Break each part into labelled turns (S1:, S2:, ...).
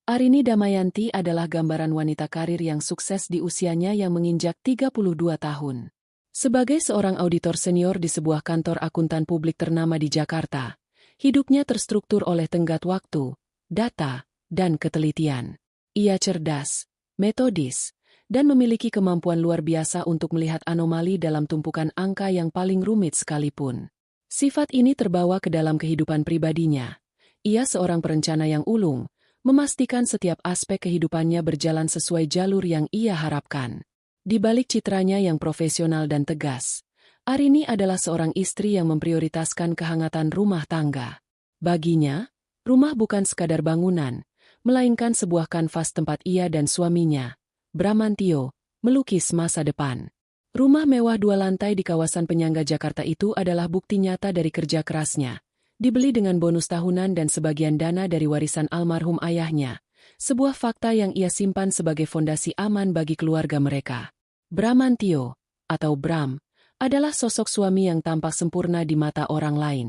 S1: Arini Damayanti adalah gambaran wanita karir yang sukses di usianya yang menginjak 32 tahun. Sebagai seorang auditor senior di sebuah kantor akuntan publik ternama di Jakarta, hidupnya terstruktur oleh tenggat waktu, data, dan ketelitian. Ia cerdas, metodis, dan memiliki kemampuan luar biasa untuk melihat anomali dalam tumpukan angka yang paling rumit sekalipun. Sifat ini terbawa ke dalam kehidupan pribadinya. Ia seorang perencana yang ulung, memastikan setiap aspek kehidupannya berjalan sesuai jalur yang ia harapkan. Di balik citranya yang profesional dan tegas, Arini adalah seorang istri yang memprioritaskan kehangatan rumah tangga. Baginya, rumah bukan sekadar bangunan, melainkan sebuah kanvas tempat ia dan suaminya, Bramantio, melukis masa depan. Rumah mewah 2 lantai di kawasan penyangga Jakarta itu adalah bukti nyata dari kerja kerasnya. Dibeli dengan bonus tahunan dan sebagian dana dari warisan almarhum ayahnya. Sebuah fakta yang ia simpan sebagai fondasi aman bagi keluarga mereka. Bramantio, atau Bram, adalah sosok suami yang tampak sempurna di mata orang lain.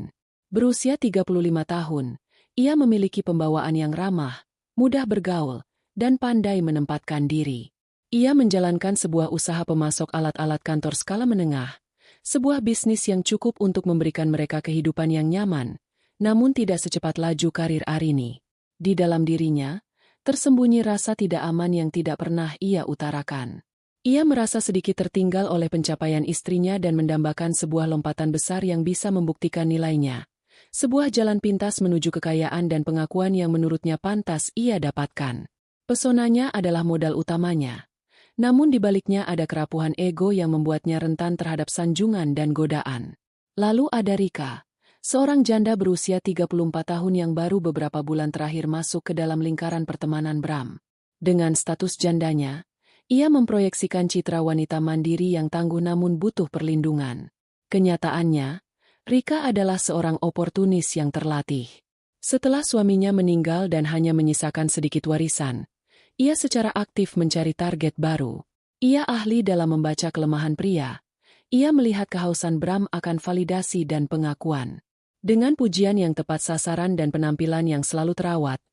S1: Berusia 35 tahun, ia memiliki pembawaan yang ramah, mudah bergaul, dan pandai menempatkan diri. Ia menjalankan sebuah usaha pemasok alat-alat kantor skala menengah, sebuah bisnis yang cukup untuk memberikan mereka kehidupan yang nyaman, namun tidak secepat laju karir Arini. Di dalam dirinya, tersembunyi rasa tidak aman yang tidak pernah ia utarakan. Ia merasa sedikit tertinggal oleh pencapaian istrinya dan mendambakan sebuah lompatan besar yang bisa membuktikan nilainya. Sebuah jalan pintas menuju kekayaan dan pengakuan yang menurutnya pantas ia dapatkan. Pesonanya adalah modal utamanya. Namun di baliknya ada kerapuhan ego yang membuatnya rentan terhadap sanjungan dan godaan. Lalu ada Rika, seorang janda berusia 34 tahun yang baru beberapa bulan terakhir masuk ke dalam lingkaran pertemanan Bram. Dengan status jandanya, ia memproyeksikan citra wanita mandiri yang tangguh namun butuh perlindungan. Kenyataannya, Rika adalah seorang oportunis yang terlatih. Setelah suaminya meninggal dan hanya menyisakan sedikit warisan, ia secara aktif mencari target baru. Ia ahli dalam membaca kelemahan pria. Ia melihat kehausan Bram akan validasi dan pengakuan. Dengan pujian yang tepat sasaran dan penampilan yang selalu terawat,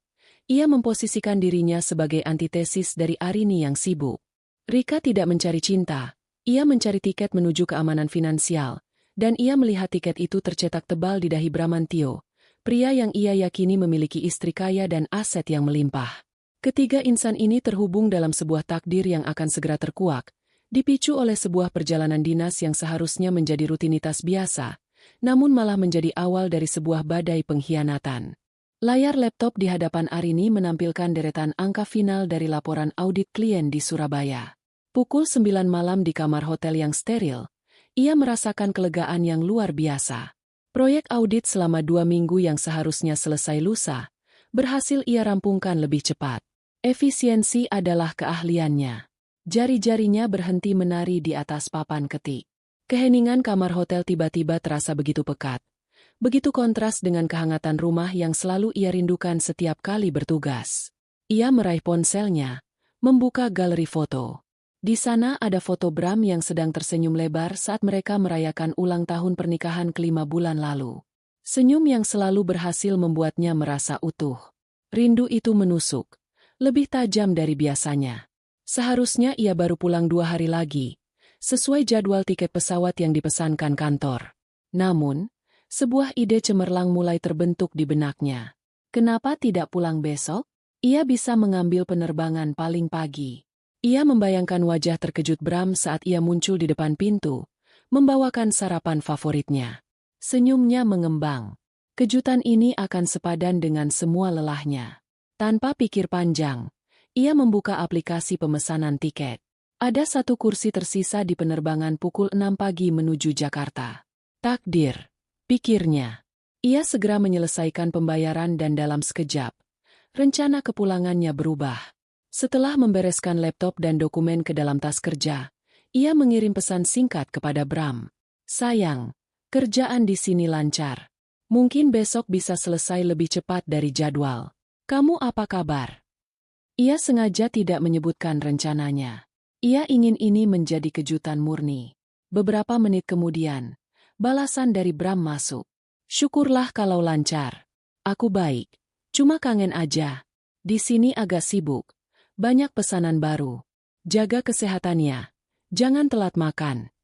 S1: ia memposisikan dirinya sebagai antitesis dari Arini yang sibuk. Rika tidak mencari cinta, ia mencari tiket menuju keamanan finansial, dan ia melihat tiket itu tercetak tebal di dahi Bramantio, pria yang ia yakini memiliki istri kaya dan aset yang melimpah. Ketiga insan ini terhubung dalam sebuah takdir yang akan segera terkuak, dipicu oleh sebuah perjalanan dinas yang seharusnya menjadi rutinitas biasa, namun malah menjadi awal dari sebuah badai pengkhianatan. Layar laptop di hadapan Arini menampilkan deretan angka final dari laporan audit klien di Surabaya. Pukul 9 malam di kamar hotel yang steril, ia merasakan kelegaan yang luar biasa. Proyek audit selama 2 minggu yang seharusnya selesai lusa, berhasil ia rampungkan lebih cepat. Efisiensi adalah keahliannya. Jari-jarinya berhenti menari di atas papan ketik. Keheningan kamar hotel tiba-tiba terasa begitu pekat. Begitu kontras dengan kehangatan rumah yang selalu ia rindukan setiap kali bertugas. Ia meraih ponselnya, membuka galeri foto. Di sana ada foto Bram yang sedang tersenyum lebar saat mereka merayakan ulang tahun pernikahan ke-5 bulan lalu. Senyum yang selalu berhasil membuatnya merasa utuh. Rindu itu menusuk, lebih tajam dari biasanya. Seharusnya ia baru pulang 2 hari lagi, sesuai jadwal tiket pesawat yang dipesankan kantor. Namun, sebuah ide cemerlang mulai terbentuk di benaknya. Kenapa tidak pulang besok? Ia bisa mengambil penerbangan paling pagi. Ia membayangkan wajah terkejut Bram saat ia muncul di depan pintu, membawakan sarapan favoritnya. Senyumnya mengembang. Kejutan ini akan sepadan dengan semua lelahnya. Tanpa pikir panjang, ia membuka aplikasi pemesanan tiket. Ada 1 kursi tersisa di penerbangan pukul 6 pagi menuju Jakarta. Takdir, pikirnya. Ia segera menyelesaikan pembayaran dan dalam sekejap, rencana kepulangannya berubah. Setelah membereskan laptop dan dokumen ke dalam tas kerja, ia mengirim pesan singkat kepada Bram. Sayang, kerjaan di sini lancar. Mungkin besok bisa selesai lebih cepat dari jadwal. Kamu apa kabar? Ia sengaja tidak menyebutkan rencananya. Ia ingin ini menjadi kejutan murni. Beberapa menit kemudian, balasan dari Bram masuk. Syukurlah kalau lancar. Aku baik. Cuma kangen aja. Di sini agak sibuk. Banyak pesanan baru. Jaga kesehatannya. Jangan telat makan.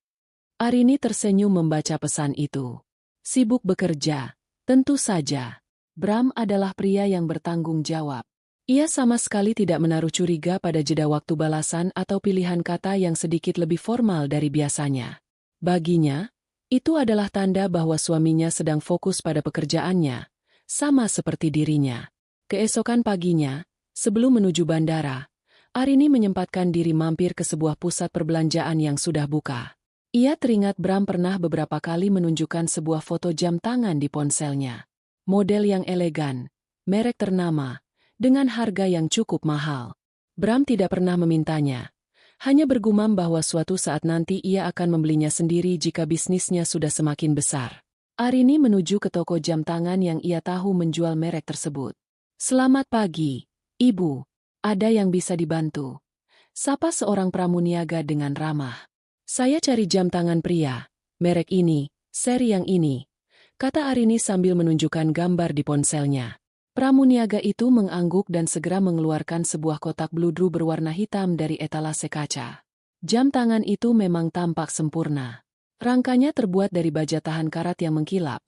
S1: Arini tersenyum membaca pesan itu. Sibuk bekerja. Tentu saja. Bram adalah pria yang bertanggung jawab. Ia sama sekali tidak menaruh curiga pada jeda waktu balasan atau pilihan kata yang sedikit lebih formal dari biasanya. Baginya, itu adalah tanda bahwa suaminya sedang fokus pada pekerjaannya, sama seperti dirinya. Keesokan paginya, sebelum menuju bandara, Arini menyempatkan diri mampir ke sebuah pusat perbelanjaan yang sudah buka. Ia teringat Bram pernah beberapa kali menunjukkan sebuah foto jam tangan di ponselnya. Model yang elegan, merek ternama, dengan harga yang cukup mahal. Bram tidak pernah memintanya. Hanya bergumam bahwa suatu saat nanti ia akan membelinya sendiri jika bisnisnya sudah semakin besar. Arini menuju ke toko jam tangan yang ia tahu menjual merek tersebut. "Selamat pagi, Ibu. Ada yang bisa dibantu?" Sapa seorang pramuniaga dengan ramah. "Saya cari jam tangan pria. Merek ini, seri yang ini," kata Arini sambil menunjukkan gambar di ponselnya. Pramuniaga itu mengangguk dan segera mengeluarkan sebuah kotak bludru berwarna hitam dari etalase kaca. Jam tangan itu memang tampak sempurna. Rangkanya terbuat dari baja tahan karat yang mengkilap,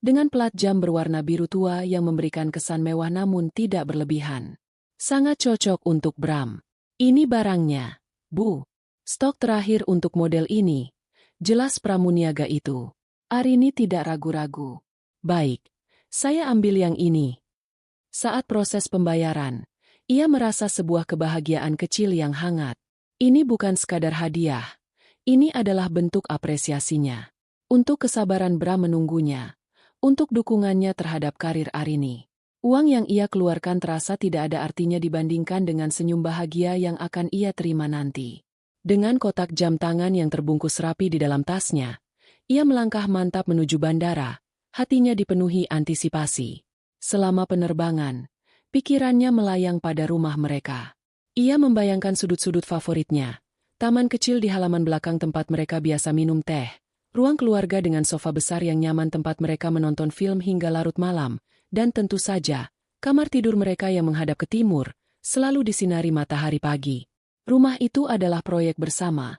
S1: dengan plat jam berwarna biru tua yang memberikan kesan mewah namun tidak berlebihan. Sangat cocok untuk Bram. "Ini barangnya, Bu. Stok terakhir untuk model ini," jelas pramuniaga itu. Arini tidak ragu-ragu. "Baik, saya ambil yang ini." Saat proses pembayaran, ia merasa sebuah kebahagiaan kecil yang hangat. Ini bukan sekadar hadiah. Ini adalah bentuk apresiasinya. Untuk kesabaran Bram menunggunya. Untuk dukungannya terhadap karir Arini. Uang yang ia keluarkan terasa tidak ada artinya dibandingkan dengan senyum bahagia yang akan ia terima nanti. Dengan kotak jam tangan yang terbungkus rapi di dalam tasnya, ia melangkah mantap menuju bandara, hatinya dipenuhi antisipasi. Selama penerbangan, pikirannya melayang pada rumah mereka. Ia membayangkan sudut-sudut favoritnya, taman kecil di halaman belakang tempat mereka biasa minum teh, ruang keluarga dengan sofa besar yang nyaman tempat mereka menonton film hingga larut malam, dan tentu saja, kamar tidur mereka yang menghadap ke timur, selalu disinari matahari pagi. Rumah itu adalah proyek bersama,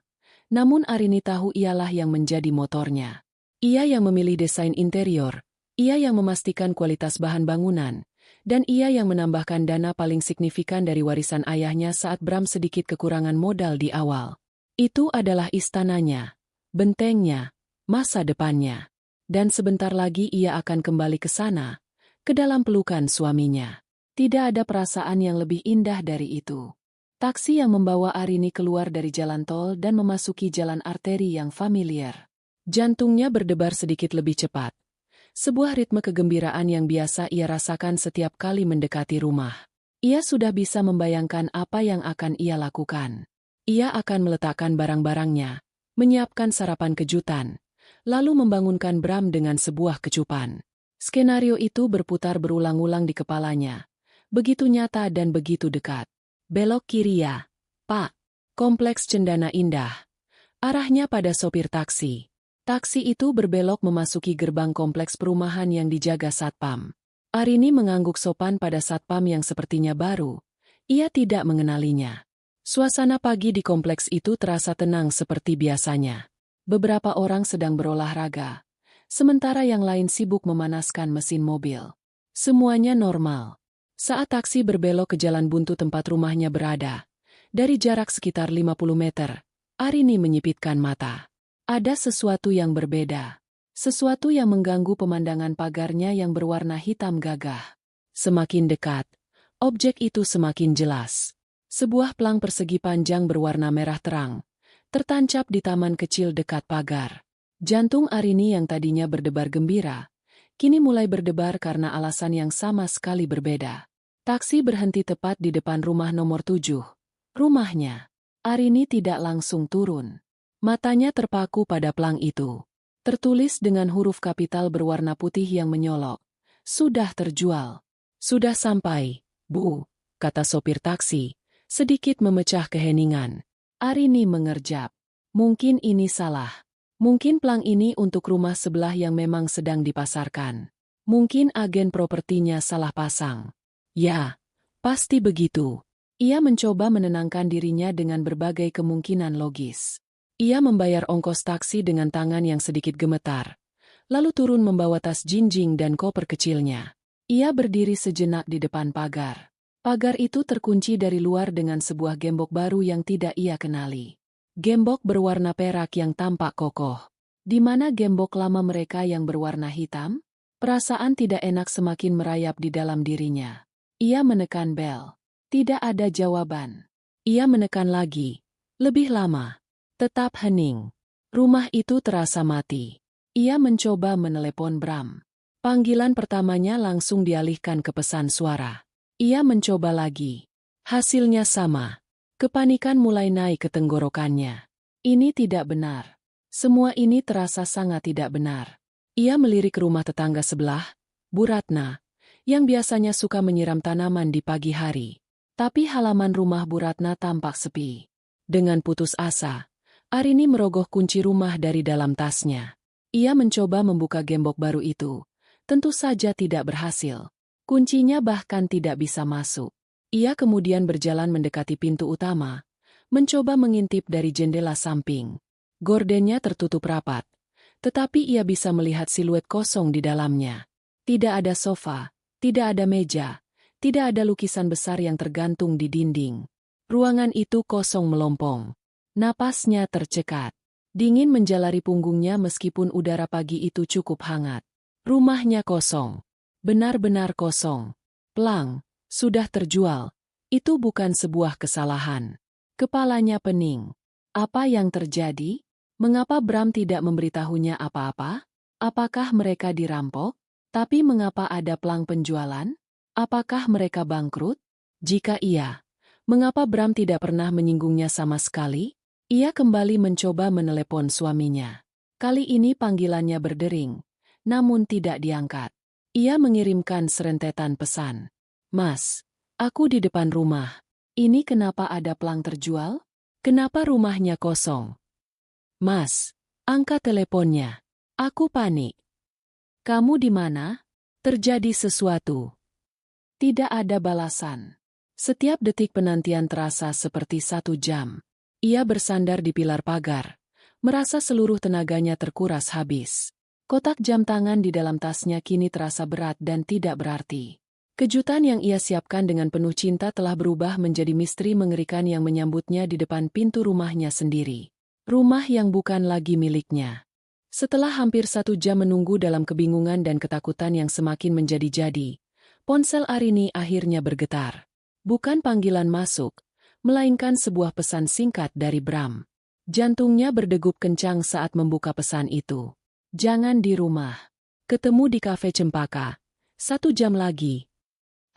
S1: namun Arini tahu ialah yang menjadi motornya. Ia yang memilih desain interior, ia yang memastikan kualitas bahan bangunan, dan ia yang menambahkan dana paling signifikan dari warisan ayahnya saat Bram sedikit kekurangan modal di awal. Itu adalah istananya, bentengnya, masa depannya. Dan sebentar lagi ia akan kembali ke sana, ke dalam pelukan suaminya. Tidak ada perasaan yang lebih indah dari itu. Taksi yang membawa Arini keluar dari jalan tol dan memasuki jalan arteri yang familiar. Jantungnya berdebar sedikit lebih cepat. Sebuah ritme kegembiraan yang biasa ia rasakan setiap kali mendekati rumah. Ia sudah bisa membayangkan apa yang akan ia lakukan. Ia akan meletakkan barang-barangnya, menyiapkan sarapan kejutan, lalu membangunkan Bram dengan sebuah kecupan. Skenario itu berputar berulang-ulang di kepalanya. Begitu nyata dan begitu dekat. "Belok kiri ya, Pak." Kompleks Cendana Indah. Arahnya pada sopir taksi. Taksi itu berbelok memasuki gerbang kompleks perumahan yang dijaga satpam. Arini mengangguk sopan pada satpam yang sepertinya baru. Ia tidak mengenalinya. Suasana pagi di kompleks itu terasa tenang seperti biasanya. Beberapa orang sedang berolahraga, sementara yang lain sibuk memanaskan mesin mobil. Semuanya normal. Saat taksi berbelok ke jalan buntu tempat rumahnya berada, dari jarak sekitar 50 meter, Arini menyipitkan mata. Ada sesuatu yang berbeda. Sesuatu yang mengganggu pemandangan pagarnya yang berwarna hitam gagah. Semakin dekat, objek itu semakin jelas. Sebuah pelang persegi panjang berwarna merah terang, tertancap di taman kecil dekat pagar. Jantung Arini yang tadinya berdebar gembira, kini mulai berdebar karena alasan yang sama sekali berbeda. Taksi berhenti tepat di depan rumah nomor 7. Rumahnya. Arini tidak langsung turun. Matanya terpaku pada pelang itu. Tertulis dengan huruf kapital berwarna putih yang menyolok. "Sudah terjual." "Sudah sampai, Bu," kata sopir taksi, sedikit memecah keheningan. Arini mengerjap. Mungkin ini salah. Mungkin pelang ini untuk rumah sebelah yang memang sedang dipasarkan. Mungkin agen propertinya salah pasang. "Ya, Pasti begitu. Ia mencoba menenangkan dirinya dengan berbagai kemungkinan logis. Ia membayar ongkos taksi dengan tangan yang sedikit gemetar, lalu turun membawa tas jinjing dan koper kecilnya. Ia berdiri sejenak di depan pagar. Pagar itu terkunci dari luar dengan sebuah gembok baru yang tidak ia kenali. Gembok berwarna perak yang tampak kokoh. Di mana gembok lama mereka yang berwarna hitam? Perasaan tidak enak semakin merayap di dalam dirinya. Ia menekan bel. Tidak ada jawaban. Ia menekan lagi. Lebih lama. Tetap hening. Rumah itu terasa mati. Ia mencoba menelepon Bram. Panggilan pertamanya langsung dialihkan ke pesan suara. Ia mencoba lagi. Hasilnya sama. Kepanikan mulai naik ke tenggorokannya. Ini tidak benar. Semua ini terasa sangat tidak benar. Ia melirik rumah tetangga sebelah, Bu Ratna, yang biasanya suka menyiram tanaman di pagi hari. Tapi halaman rumah Bu Ratna tampak sepi. Dengan putus asa, Arini merogoh kunci rumah dari dalam tasnya. Ia mencoba membuka gembok baru itu. Tentu saja tidak berhasil. Kuncinya bahkan tidak bisa masuk. Ia kemudian berjalan mendekati pintu utama, mencoba mengintip dari jendela samping. Gordennya tertutup rapat, tetapi ia bisa melihat siluet kosong di dalamnya. Tidak ada sofa, tidak ada meja. Tidak ada lukisan besar yang tergantung di dinding. Ruangan itu kosong melompong. Napasnya tercekat. Dingin menjalari punggungnya meskipun udara pagi itu cukup hangat. Rumahnya kosong. Benar-benar kosong. Plang, sudah terjual. Itu bukan sebuah kesalahan. Kepalanya pening. Apa yang terjadi? Mengapa Bram tidak memberitahunya apa-apa? Apakah mereka dirampok? Tapi mengapa ada plang penjualan? Apakah mereka bangkrut? Jika iya, mengapa Bram tidak pernah menyinggungnya sama sekali? Ia kembali mencoba menelepon suaminya. Kali ini panggilannya berdering, namun tidak diangkat. Ia mengirimkan serentetan pesan. Mas, aku di depan rumah. Ini kenapa ada plang terjual? Kenapa rumahnya kosong? Mas, angkat teleponnya. Aku panik. Kamu di mana? Terjadi sesuatu. Tidak ada balasan. Setiap detik penantian terasa seperti 1 jam. Ia bersandar di pilar pagar, merasa seluruh tenaganya terkuras habis. Kotak jam tangan di dalam tasnya kini terasa berat dan tidak berarti. Kejutan yang ia siapkan dengan penuh cinta telah berubah menjadi misteri mengerikan yang menyambutnya di depan pintu rumahnya sendiri. Rumah yang bukan lagi miliknya. Setelah hampir 1 jam menunggu dalam kebingungan dan ketakutan yang semakin menjadi-jadi, ponsel Arini akhirnya bergetar. Bukan panggilan masuk, melainkan sebuah pesan singkat dari Bram. Jantungnya berdegup kencang saat membuka pesan itu. Jangan di rumah. Ketemu di kafe Cempaka. 1 jam lagi.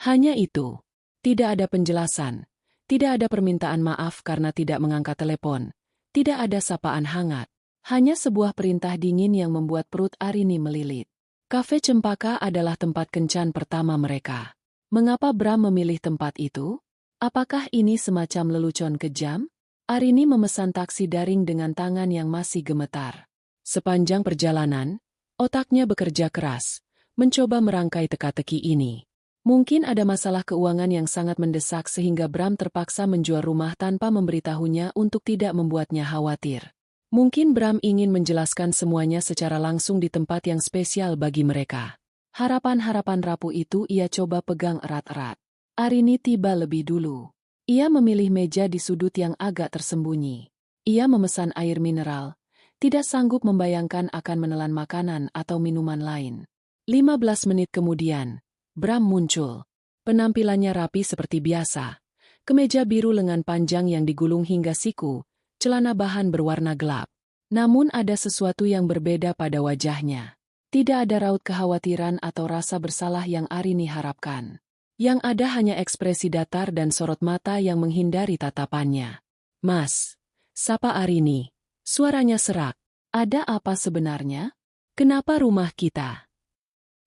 S1: Hanya itu. Tidak ada penjelasan. Tidak ada permintaan maaf karena tidak mengangkat telepon. Tidak ada sapaan hangat. Hanya sebuah perintah dingin yang membuat perut Arini melilit. Kafe Cempaka adalah tempat kencan pertama mereka. Mengapa Bram memilih tempat itu? Apakah ini semacam lelucon kejam? Arini memesan taksi daring dengan tangan yang masih gemetar. Sepanjang perjalanan, otaknya bekerja keras, mencoba merangkai teka-teki ini. Mungkin ada masalah keuangan yang sangat mendesak sehingga Bram terpaksa menjual rumah tanpa memberitahunya untuk tidak membuatnya khawatir. Mungkin Bram ingin menjelaskan semuanya secara langsung di tempat yang spesial bagi mereka. Harapan-harapan rapuh itu ia coba pegang erat-erat. Arini tiba lebih dulu. Ia memilih meja di sudut yang agak tersembunyi. Ia memesan air mineral, tidak sanggup membayangkan akan menelan makanan atau minuman lain. 15 menit kemudian, Bram muncul. Penampilannya rapi seperti biasa. Kemeja biru lengan panjang yang digulung hingga siku, celana bahan berwarna gelap. Namun ada sesuatu yang berbeda pada wajahnya. Tidak ada raut kekhawatiran atau rasa bersalah yang Arini harapkan. Yang ada hanya ekspresi datar dan sorot mata yang menghindari tatapannya. Mas, sapa Arini. Suaranya serak. Ada apa sebenarnya? Kenapa rumah kita?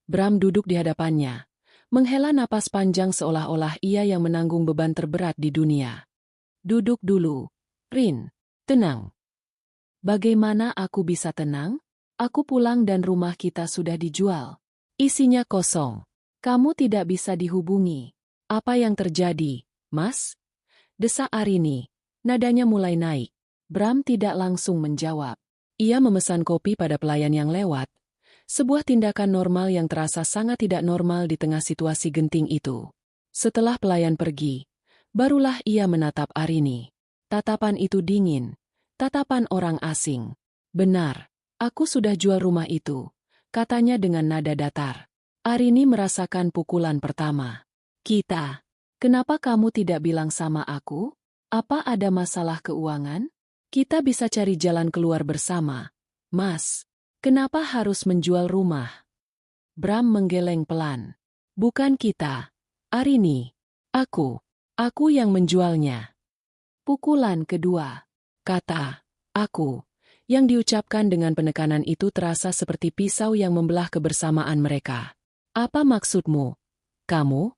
S1: Bram duduk di hadapannya. Menghela napas panjang seolah-olah ia yang menanggung beban terberat di dunia. Duduk dulu, Rin. Tenang. Bagaimana aku bisa tenang? Aku pulang dan rumah kita sudah dijual. Isinya kosong. Kamu tidak bisa dihubungi. Apa yang terjadi, Mas? Desa Arini. Nadanya mulai naik. Bram tidak langsung menjawab. Ia memesan kopi pada pelayan yang lewat. Sebuah tindakan normal yang terasa sangat tidak normal di tengah situasi genting itu. Setelah pelayan pergi, barulah ia menatap Arini. Tatapan itu dingin. Tatapan orang asing. Benar, aku sudah jual rumah itu, katanya dengan nada datar. Arini merasakan pukulan pertama. Kita, kenapa kamu tidak bilang sama aku? Apa ada masalah keuangan? Kita bisa cari jalan keluar bersama. Mas, kenapa harus menjual rumah? Bram menggeleng pelan. Bukan kita. Arini. Aku yang menjualnya. Pukulan kedua. Kata, aku. Yang diucapkan dengan penekanan itu terasa seperti pisau yang membelah kebersamaan mereka. Apa maksudmu? Kamu?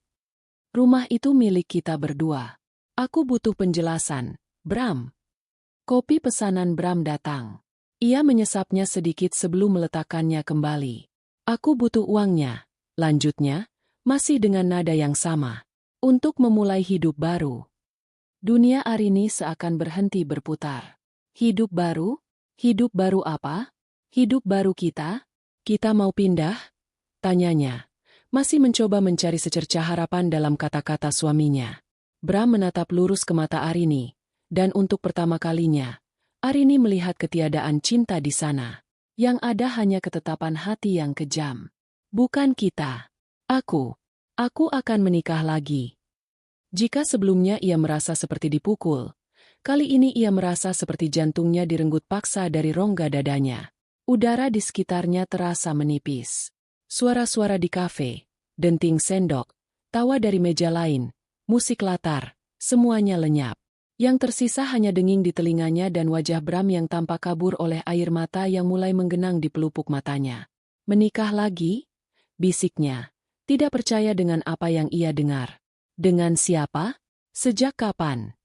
S1: Rumah itu milik kita berdua. Aku butuh penjelasan, Bram. Kopi pesanan Bram datang. Ia menyesapnya sedikit sebelum meletakkannya kembali. Aku butuh uangnya, lanjutnya, masih dengan nada yang sama. Untuk memulai hidup baru. Dunia Arini seakan berhenti berputar. Hidup baru? Hidup baru apa? Hidup baru kita? Kita mau pindah? Tanyanya. Masih mencoba mencari secercah harapan dalam kata-kata suaminya. Bram menatap lurus ke mata Arini, dan untuk pertama kalinya, Arini melihat ketiadaan cinta di sana. Yang ada hanya ketetapan hati yang kejam. Bukan kita. Aku akan menikah lagi. Jika sebelumnya ia merasa seperti dipukul, kali ini ia merasa seperti jantungnya direnggut paksa dari rongga dadanya. Udara di sekitarnya terasa menipis. Suara-suara di kafe, denting sendok, tawa dari meja lain, musik latar, semuanya lenyap. Yang tersisa hanya denging di telinganya dan wajah Bram yang tampak kabur oleh air mata yang mulai menggenang di pelupuk matanya. Menikah lagi? Bisiknya. Tidak percaya dengan apa yang ia dengar. Dengan siapa? Sejak kapan?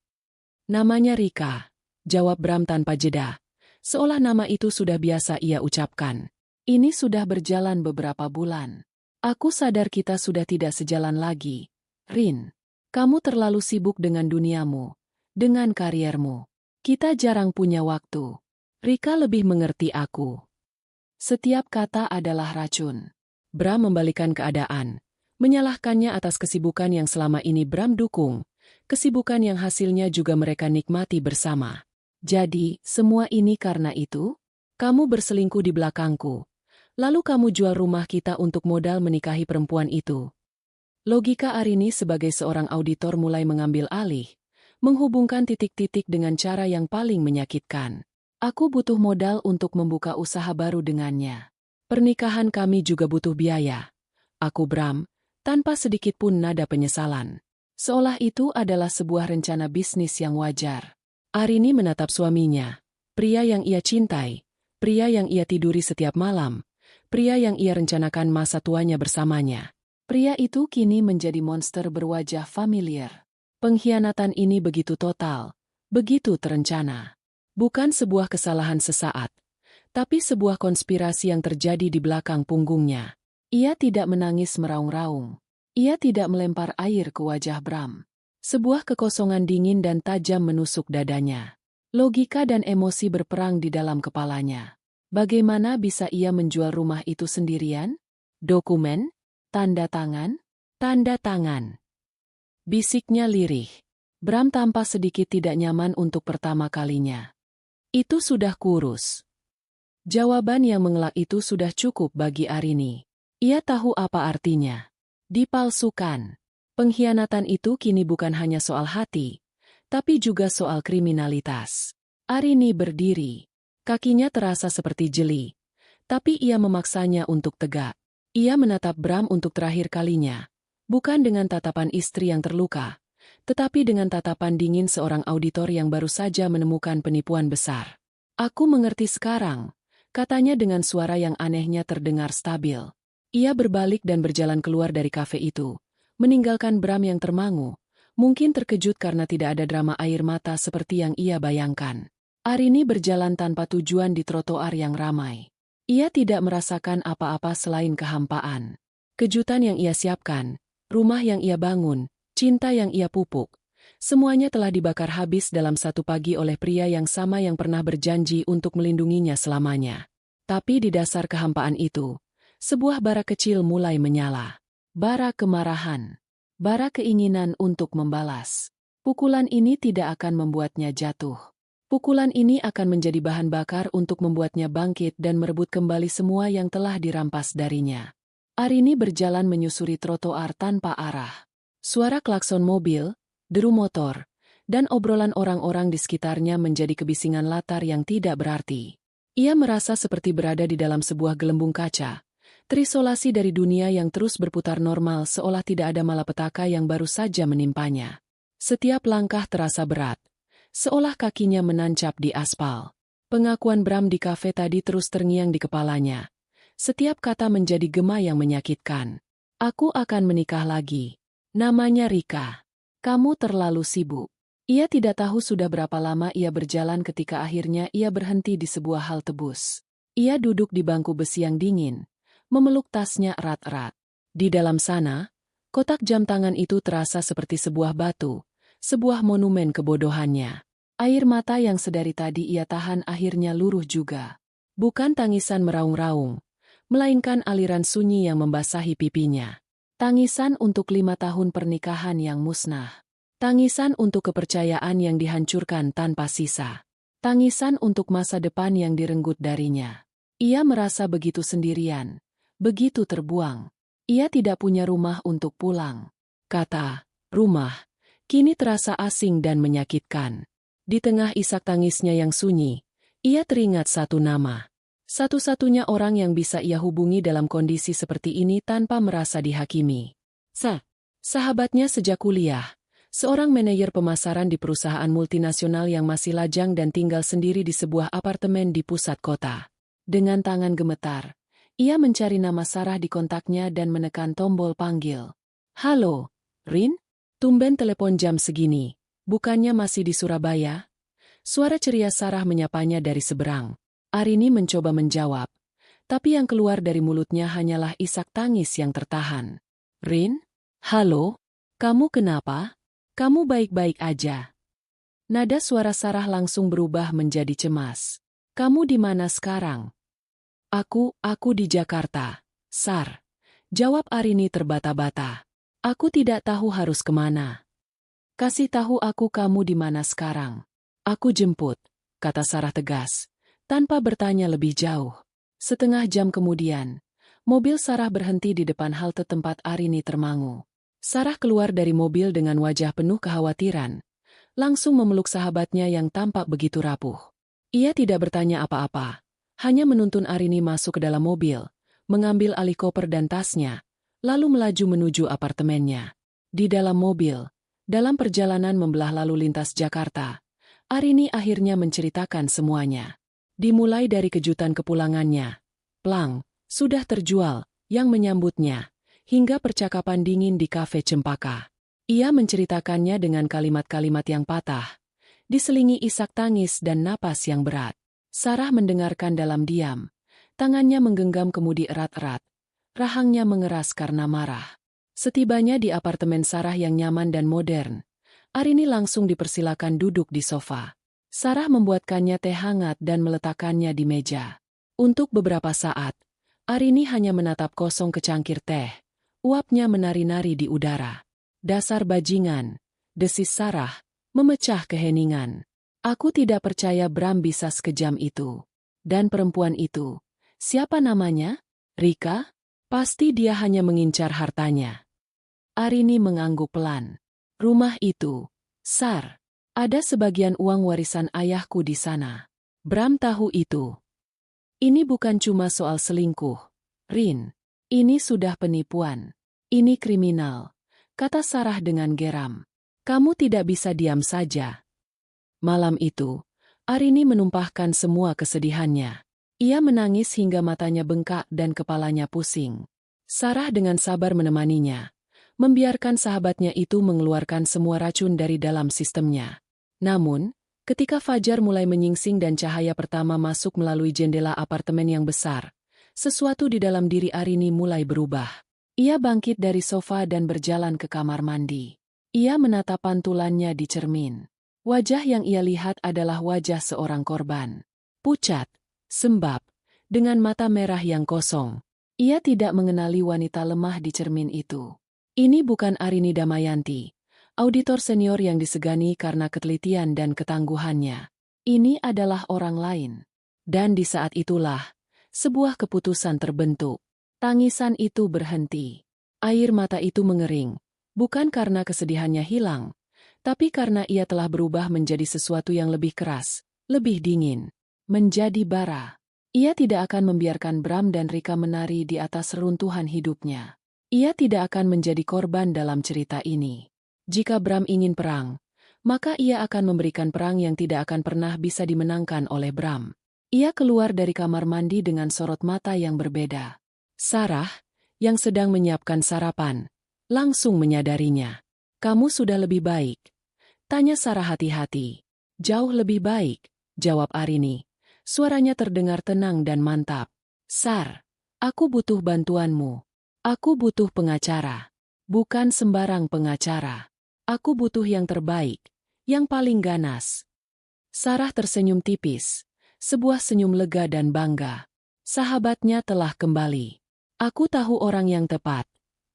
S1: Namanya Rika, jawab Bram tanpa jeda. Seolah nama itu sudah biasa ia ucapkan. Ini sudah berjalan beberapa bulan. Aku sadar kita sudah tidak sejalan lagi. Rin. Kamu terlalu sibuk dengan duniamu, dengan kariermu. Kita jarang punya waktu. Rika lebih mengerti aku. Setiap kata adalah racun. Bram membalikan keadaan, menyalahkannya atas kesibukan yang selama ini Bram dukung, kesibukan yang hasilnya juga mereka nikmati bersama. Jadi, semua ini karena itu? Kamu berselingkuh di belakangku. Lalu kamu jual rumah kita untuk modal menikahi perempuan itu. Logika Arini sebagai seorang auditor mulai mengambil alih, menghubungkan titik-titik dengan cara yang paling menyakitkan. Aku butuh modal untuk membuka usaha baru dengannya. Pernikahan kami juga butuh biaya. Aku Bram, tanpa sedikit pun nada penyesalan. Seolah itu adalah sebuah rencana bisnis yang wajar. Arini menatap suaminya, pria yang ia cintai, pria yang ia tiduri setiap malam, pria yang ia rencanakan masa tuanya bersamanya. Pria itu kini menjadi monster berwajah familiar. Pengkhianatan ini begitu total, begitu terencana. Bukan sebuah kesalahan sesaat, tapi sebuah konspirasi yang terjadi di belakang punggungnya. Ia tidak menangis meraung-raung. Ia tidak melempar air ke wajah Bram. Sebuah kekosongan dingin dan tajam menusuk dadanya. Logika dan emosi berperang di dalam kepalanya. Bagaimana bisa ia menjual rumah itu sendirian? Dokumen? Tanda tangan? Tanda tangan. Bisiknya lirih. Bram tampak sedikit tidak nyaman untuk pertama kalinya. Itu sudah kurus. Jawaban yang mengelak itu sudah cukup bagi Arini. Ia tahu apa artinya. Dipalsukan. Pengkhianatan itu kini bukan hanya soal hati, tapi juga soal kriminalitas. Arini berdiri. Kakinya terasa seperti jeli. Tapi ia memaksanya untuk tegak. Ia menatap Bram untuk terakhir kalinya, bukan dengan tatapan istri yang terluka, tetapi dengan tatapan dingin seorang auditor yang baru saja menemukan penipuan besar. Aku mengerti sekarang, katanya dengan suara yang anehnya terdengar stabil. Ia berbalik dan berjalan keluar dari kafe itu, meninggalkan Bram yang termangu, mungkin terkejut karena tidak ada drama air mata seperti yang ia bayangkan. Arini berjalan tanpa tujuan di trotoar yang ramai. Ia tidak merasakan apa-apa selain kehampaan. Kejutan yang ia siapkan, rumah yang ia bangun, cinta yang ia pupuk. Semuanya telah dibakar habis dalam satu pagi oleh pria yang sama yang pernah berjanji untuk melindunginya selamanya. Tapi di dasar kehampaan itu, sebuah bara kecil mulai menyala. Bara kemarahan. Bara keinginan untuk membalas. Pukulan ini tidak akan membuatnya jatuh. Pukulan ini akan menjadi bahan bakar untuk membuatnya bangkit dan merebut kembali semua yang telah dirampas darinya. Arini berjalan menyusuri trotoar tanpa arah. Suara klakson mobil, deru motor, dan obrolan orang-orang di sekitarnya menjadi kebisingan latar yang tidak berarti. Ia merasa seperti berada di dalam sebuah gelembung kaca, terisolasi dari dunia yang terus berputar normal seolah tidak ada malapetaka yang baru saja menimpanya. Setiap langkah terasa berat, seolah kakinya menancap di aspal. Pengakuan Bram di kafe tadi terus terngiang di kepalanya. Setiap kata menjadi gema yang menyakitkan. Aku akan menikah lagi. Namanya Rika. Kamu terlalu sibuk. Ia tidak tahu sudah berapa lama ia berjalan ketika akhirnya ia berhenti di sebuah hal tebus. Ia duduk di bangku besi yang dingin, memeluk tasnya erat-erat. Di dalam sana, kotak jam tangan itu terasa seperti sebuah batu, sebuah monumen kebodohannya. Air mata yang sedari tadi ia tahan akhirnya luruh juga. Bukan tangisan meraung-raung, melainkan aliran sunyi yang membasahi pipinya. Tangisan untuk 5 tahun pernikahan yang musnah. Tangisan untuk kepercayaan yang dihancurkan tanpa sisa. Tangisan untuk masa depan yang direnggut darinya. Ia merasa begitu sendirian, begitu terbuang. Ia tidak punya rumah untuk pulang. Kata, rumah, kini terasa asing dan menyakitkan. Di tengah isak tangisnya yang sunyi, ia teringat satu nama. Satu-satunya orang yang bisa ia hubungi dalam kondisi seperti ini tanpa merasa dihakimi. Sahabatnya sejak kuliah, seorang manajer pemasaran di perusahaan multinasional yang masih lajang dan tinggal sendiri di sebuah apartemen di pusat kota. Dengan tangan gemetar, ia mencari nama Sarah di kontaknya dan menekan tombol panggil. Halo, Rin? Tumben telepon jam segini, bukannya masih di Surabaya? Suara ceria Sarah menyapanya dari seberang. Arini mencoba menjawab, tapi yang keluar dari mulutnya hanyalah isak tangis yang tertahan. Rin? Halo? Kamu kenapa? Kamu baik-baik aja? Nada suara Sarah langsung berubah menjadi cemas. Kamu di mana sekarang? Aku di Jakarta, Sar. Jawab Arini terbata-bata. Aku tidak tahu harus kemana. Kasih tahu aku kamu di mana sekarang. Aku jemput, kata Sarah tegas. Tanpa bertanya lebih jauh. Setengah jam kemudian, mobil Sarah berhenti di depan halte tempat Arini termangu. Sarah keluar dari mobil dengan wajah penuh kekhawatiran, langsung memeluk sahabatnya yang tampak begitu rapuh. Ia tidak bertanya apa-apa, hanya menuntun Arini masuk ke dalam mobil, mengambil alih koper dan tasnya, lalu melaju menuju apartemennya. Di dalam mobil, dalam perjalanan membelah lalu lintas Jakarta, Arini akhirnya menceritakan semuanya. Dimulai dari kejutan kepulangannya, Plang, sudah terjual, yang menyambutnya, hingga percakapan dingin di kafe Cempaka. Ia menceritakannya dengan kalimat-kalimat yang patah, diselingi isak tangis dan napas yang berat. Sarah mendengarkan dalam diam, tangannya menggenggam kemudi erat-erat, rahangnya mengeras karena marah. Setibanya di apartemen Sarah yang nyaman dan modern, Arini langsung dipersilakan duduk di sofa. Sarah membuatkannya teh hangat dan meletakkannya di meja. Untuk beberapa saat, Arini hanya menatap kosong ke cangkir teh. Uapnya menari-nari di udara. Dasar bajingan, desis Sarah, memecah keheningan. Aku tidak percaya Bram bisa sekejam itu. Dan perempuan itu, siapa namanya? Rika? Pasti dia hanya mengincar hartanya. Arini mengangguk pelan. Rumah itu, Sar. Ada sebagian uang warisan ayahku di sana. Bram tahu itu. Ini bukan cuma soal selingkuh, Rin. Ini sudah penipuan. Ini kriminal, kata Sarah dengan geram. Kamu tidak bisa diam saja. Malam itu, Arini menumpahkan semua kesedihannya. Ia menangis hingga matanya bengkak dan kepalanya pusing. Sarah dengan sabar menemaninya, membiarkan sahabatnya itu mengeluarkan semua racun dari dalam sistemnya. Namun, ketika fajar mulai menyingsing dan cahaya pertama masuk melalui jendela apartemen yang besar, sesuatu di dalam diri Arini mulai berubah. Ia bangkit dari sofa dan berjalan ke kamar mandi. Ia menatap pantulannya di cermin. Wajah yang ia lihat adalah wajah seorang korban. Pucat, sembab, dengan mata merah yang kosong. Ia tidak mengenali wanita lemah di cermin itu. Ini bukan Arini Damayanti, auditor senior yang disegani karena ketelitian dan ketangguhannya. Ini adalah orang lain. Dan di saat itulah, sebuah keputusan terbentuk. Tangisan itu berhenti. Air mata itu mengering, bukan karena kesedihannya hilang, tapi karena ia telah berubah menjadi sesuatu yang lebih keras, lebih dingin, menjadi bara. Ia tidak akan membiarkan Bram dan Rika menari di atas reruntuhan hidupnya. Ia tidak akan menjadi korban dalam cerita ini. Jika Bram ingin perang, maka ia akan memberikan perang yang tidak akan pernah bisa dimenangkan oleh Bram. Ia keluar dari kamar mandi dengan sorot mata yang berbeda. Sarah, yang sedang menyiapkan sarapan, langsung menyadarinya. "Kamu sudah lebih baik?" tanya Sarah hati-hati. "Jauh lebih baik," jawab Arini. Suaranya terdengar tenang dan mantap. "Sar, aku butuh bantuanmu. Aku butuh pengacara. Bukan sembarang pengacara. Aku butuh yang terbaik, yang paling ganas." Sarah tersenyum tipis, sebuah senyum lega dan bangga. Sahabatnya telah kembali. "Aku tahu orang yang tepat,"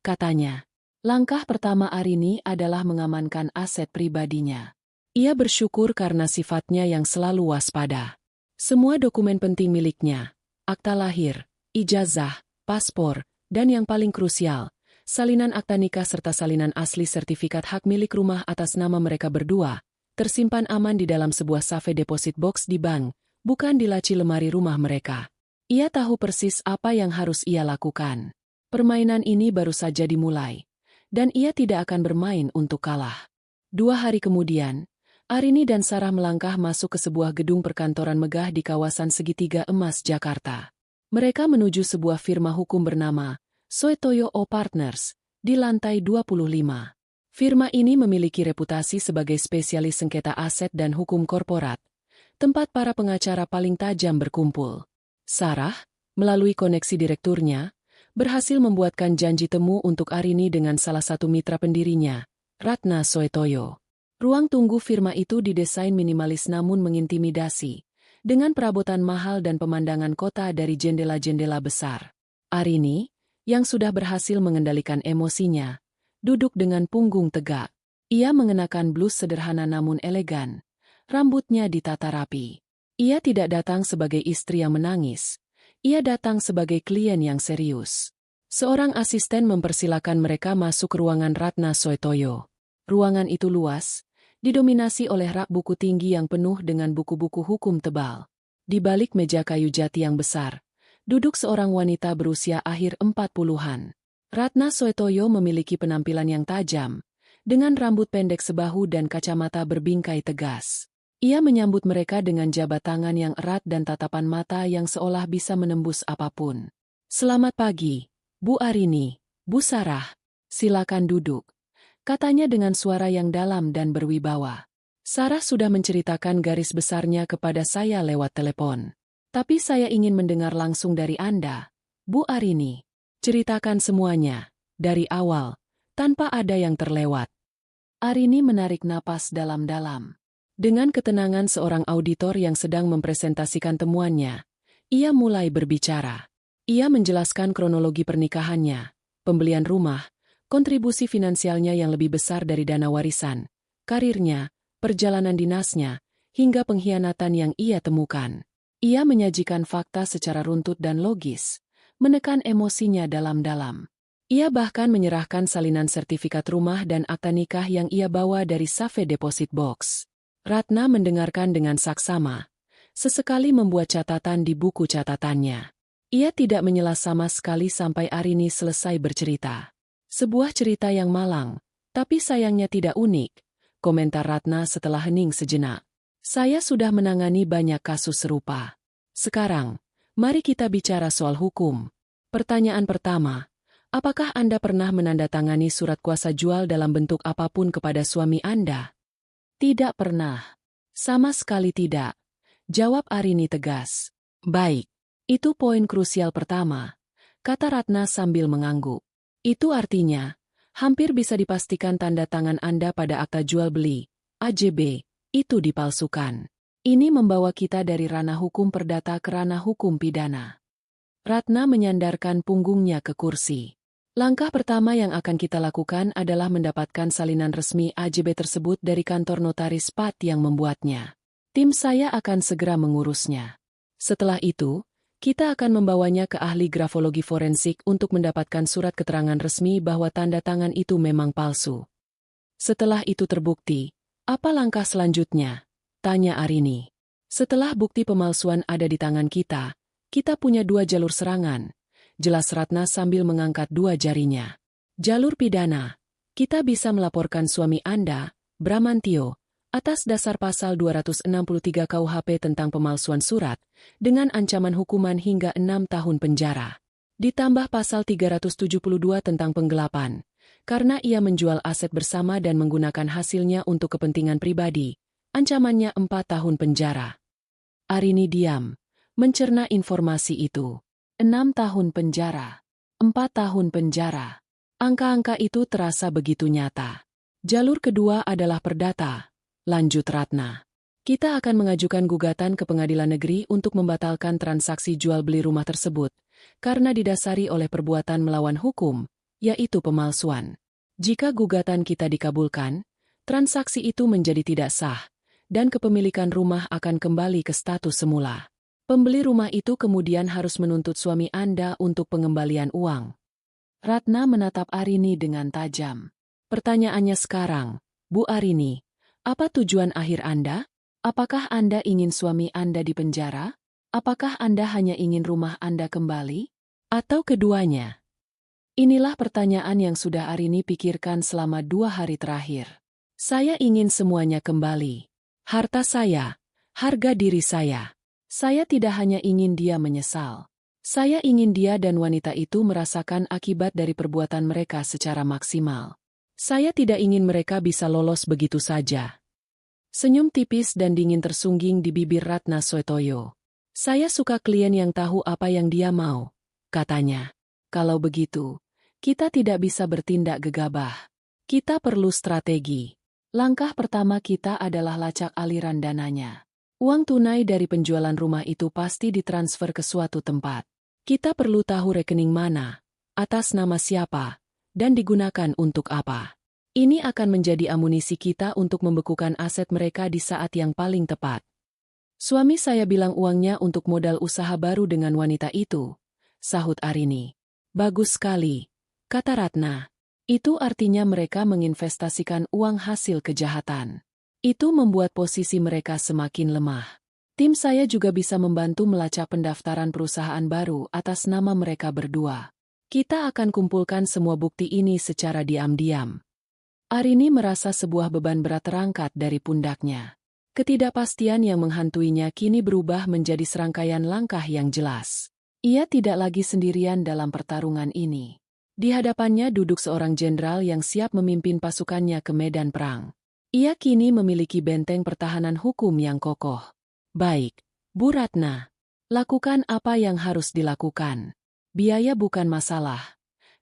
S1: katanya. Langkah pertama Arini adalah mengamankan aset pribadinya. Ia bersyukur karena sifatnya yang selalu waspada. Semua dokumen penting miliknya, akta lahir, ijazah, paspor, dan yang paling krusial, salinan akta nikah serta salinan asli sertifikat hak milik rumah atas nama mereka berdua, tersimpan aman di dalam sebuah safe deposit box di bank, bukan di laci lemari rumah mereka. Ia tahu persis apa yang harus ia lakukan. Permainan ini baru saja dimulai, dan ia tidak akan bermain untuk kalah. 2 hari kemudian, Arini dan Sarah melangkah masuk ke sebuah gedung perkantoran megah di kawasan Segitiga Emas, Jakarta. Mereka menuju sebuah firma hukum bernama Soetoyo Partners di lantai 25. Firma ini memiliki reputasi sebagai spesialis sengketa aset dan hukum korporat, tempat para pengacara paling tajam berkumpul. Sarah, melalui koneksi direkturnya, berhasil membuatkan janji temu untuk Arini dengan salah satu mitra pendirinya, Ratna Soetoyo. Ruang tunggu firma itu didesain minimalis namun mengintimidasi, dengan perabotan mahal dan pemandangan kota dari jendela-jendela besar. Arini, yang sudah berhasil mengendalikan emosinya, duduk dengan punggung tegak. Ia mengenakan blus sederhana namun elegan. Rambutnya ditata rapi. Ia tidak datang sebagai istri yang menangis. Ia datang sebagai klien yang serius. Seorang asisten mempersilakan mereka masuk ke ruangan Ratna Soetoyo. Ruangan itu luas, didominasi oleh rak buku tinggi yang penuh dengan buku-buku hukum tebal. Di balik meja kayu jati yang besar, duduk seorang wanita berusia akhir 40-an. Ratna Soetoyo memiliki penampilan yang tajam, dengan rambut pendek sebahu dan kacamata berbingkai tegas. Ia menyambut mereka dengan jabat tangan yang erat dan tatapan mata yang seolah bisa menembus apapun. "Selamat pagi, Bu Arini, Bu Sarah. Silakan duduk," katanya dengan suara yang dalam dan berwibawa. "Sarah sudah menceritakan garis besarnya kepada saya lewat telepon. Tapi saya ingin mendengar langsung dari Anda, Bu Arini. Ceritakan semuanya, dari awal, tanpa ada yang terlewat." Arini menarik napas dalam-dalam. Dengan ketenangan seorang auditor yang sedang mempresentasikan temuannya, ia mulai berbicara. Ia menjelaskan kronologi pernikahannya, pembelian rumah, kontribusi finansialnya yang lebih besar dari dana warisan, karirnya, perjalanan dinasnya, hingga pengkhianatan yang ia temukan. Ia menyajikan fakta secara runtut dan logis, menekan emosinya dalam-dalam. Ia bahkan menyerahkan salinan sertifikat rumah dan akta nikah yang ia bawa dari safe deposit box. Ratna mendengarkan dengan saksama, sesekali membuat catatan di buku catatannya. Ia tidak menyela sama sekali sampai Arini selesai bercerita. "Sebuah cerita yang malang, tapi sayangnya tidak unik," komentar Ratna setelah hening sejenak. "Saya sudah menangani banyak kasus serupa. Sekarang, mari kita bicara soal hukum. Pertanyaan pertama, apakah Anda pernah menandatangani surat kuasa jual dalam bentuk apapun kepada suami Anda?" "Tidak pernah. Sama sekali tidak," jawab Arini tegas. "Baik. Itu poin krusial pertama," kata Ratna sambil mengangguk. "Itu artinya, Hampir bisa dipastikan tanda tangan Anda pada akta jual beli, AJB, itu dipalsukan. Ini membawa kita dari ranah hukum perdata ke ranah hukum pidana. Ratna menyandarkan punggungnya ke kursi. Langkah pertama yang akan kita lakukan adalah mendapatkan salinan resmi AJB tersebut dari kantor notaris PAT yang membuatnya. Tim saya akan segera mengurusnya. Setelah itu, kita akan membawanya ke ahli grafologi forensik untuk mendapatkan surat keterangan resmi bahwa tanda tangan itu memang palsu. Setelah itu terbukti, apa langkah selanjutnya? Tanya Arini. Setelah bukti pemalsuan ada di tangan kita punya dua jalur serangan, jelas Ratna sambil mengangkat dua jarinya. Jalur pidana, kita bisa melaporkan suami Anda, Bramantio, atas dasar pasal 263 KUHP tentang pemalsuan surat, dengan ancaman hukuman hingga 6 tahun penjara. Ditambah pasal 372 tentang penggelapan, karena ia menjual aset bersama dan menggunakan hasilnya untuk kepentingan pribadi, ancamannya 4 tahun penjara. Arini diam, mencerna informasi itu. 6 tahun penjara, 4 tahun penjara. Angka-angka itu terasa begitu nyata. Jalur kedua adalah perdata. Lanjut Ratna. Kita akan mengajukan gugatan ke pengadilan negeri untuk membatalkan transaksi jual-beli rumah tersebut, karena didasari oleh perbuatan melawan hukum, yaitu pemalsuan. Jika gugatan kita dikabulkan, transaksi itu menjadi tidak sah, dan kepemilikan rumah akan kembali ke status semula. Pembeli rumah itu kemudian harus menuntut suami Anda untuk pengembalian uang. Ratna menatap Arini dengan tajam. Pertanyaannya sekarang, Bu Arini, apa tujuan akhir Anda? Apakah Anda ingin suami Anda dipenjara? Apakah Anda hanya ingin rumah Anda kembali? Atau keduanya? Inilah pertanyaan yang sudah Arini pikirkan selama 2 hari terakhir. Saya ingin semuanya kembali. Harta saya, harga diri saya. Saya tidak hanya ingin dia menyesal. Saya ingin dia dan wanita itu merasakan akibat dari perbuatan mereka secara maksimal. Saya tidak ingin mereka bisa lolos begitu saja. Senyum tipis dan dingin tersungging di bibir Ratna Soetoyo. Saya suka klien yang tahu apa yang dia mau, katanya. Kalau begitu, kita tidak bisa bertindak gegabah. Kita perlu strategi. Langkah pertama kita adalah lacak aliran dananya. Uang tunai dari penjualan rumah itu pasti ditransfer ke suatu tempat. Kita perlu tahu rekening mana, atas nama siapa, dan digunakan untuk apa. Ini akan menjadi amunisi kita untuk membekukan aset mereka di saat yang paling tepat. Suami saya bilang uangnya untuk modal usaha baru dengan wanita itu, sahut Arini. Bagus sekali, kata Ratna. Itu artinya mereka menginvestasikan uang hasil kejahatan. Itu membuat posisi mereka semakin lemah. Tim saya juga bisa membantu melacak pendaftaran perusahaan baru atas nama mereka berdua. Kita akan kumpulkan semua bukti ini secara diam-diam. Arini merasa sebuah beban berat terangkat dari pundaknya. Ketidakpastian yang menghantuinya kini berubah menjadi serangkaian langkah yang jelas. Ia tidak lagi sendirian dalam pertarungan ini. Di hadapannya duduk seorang jenderal yang siap memimpin pasukannya ke medan perang. Ia kini memiliki benteng pertahanan hukum yang kokoh. Baik, Bu Ratna. Lakukan apa yang harus dilakukan. Biaya bukan masalah,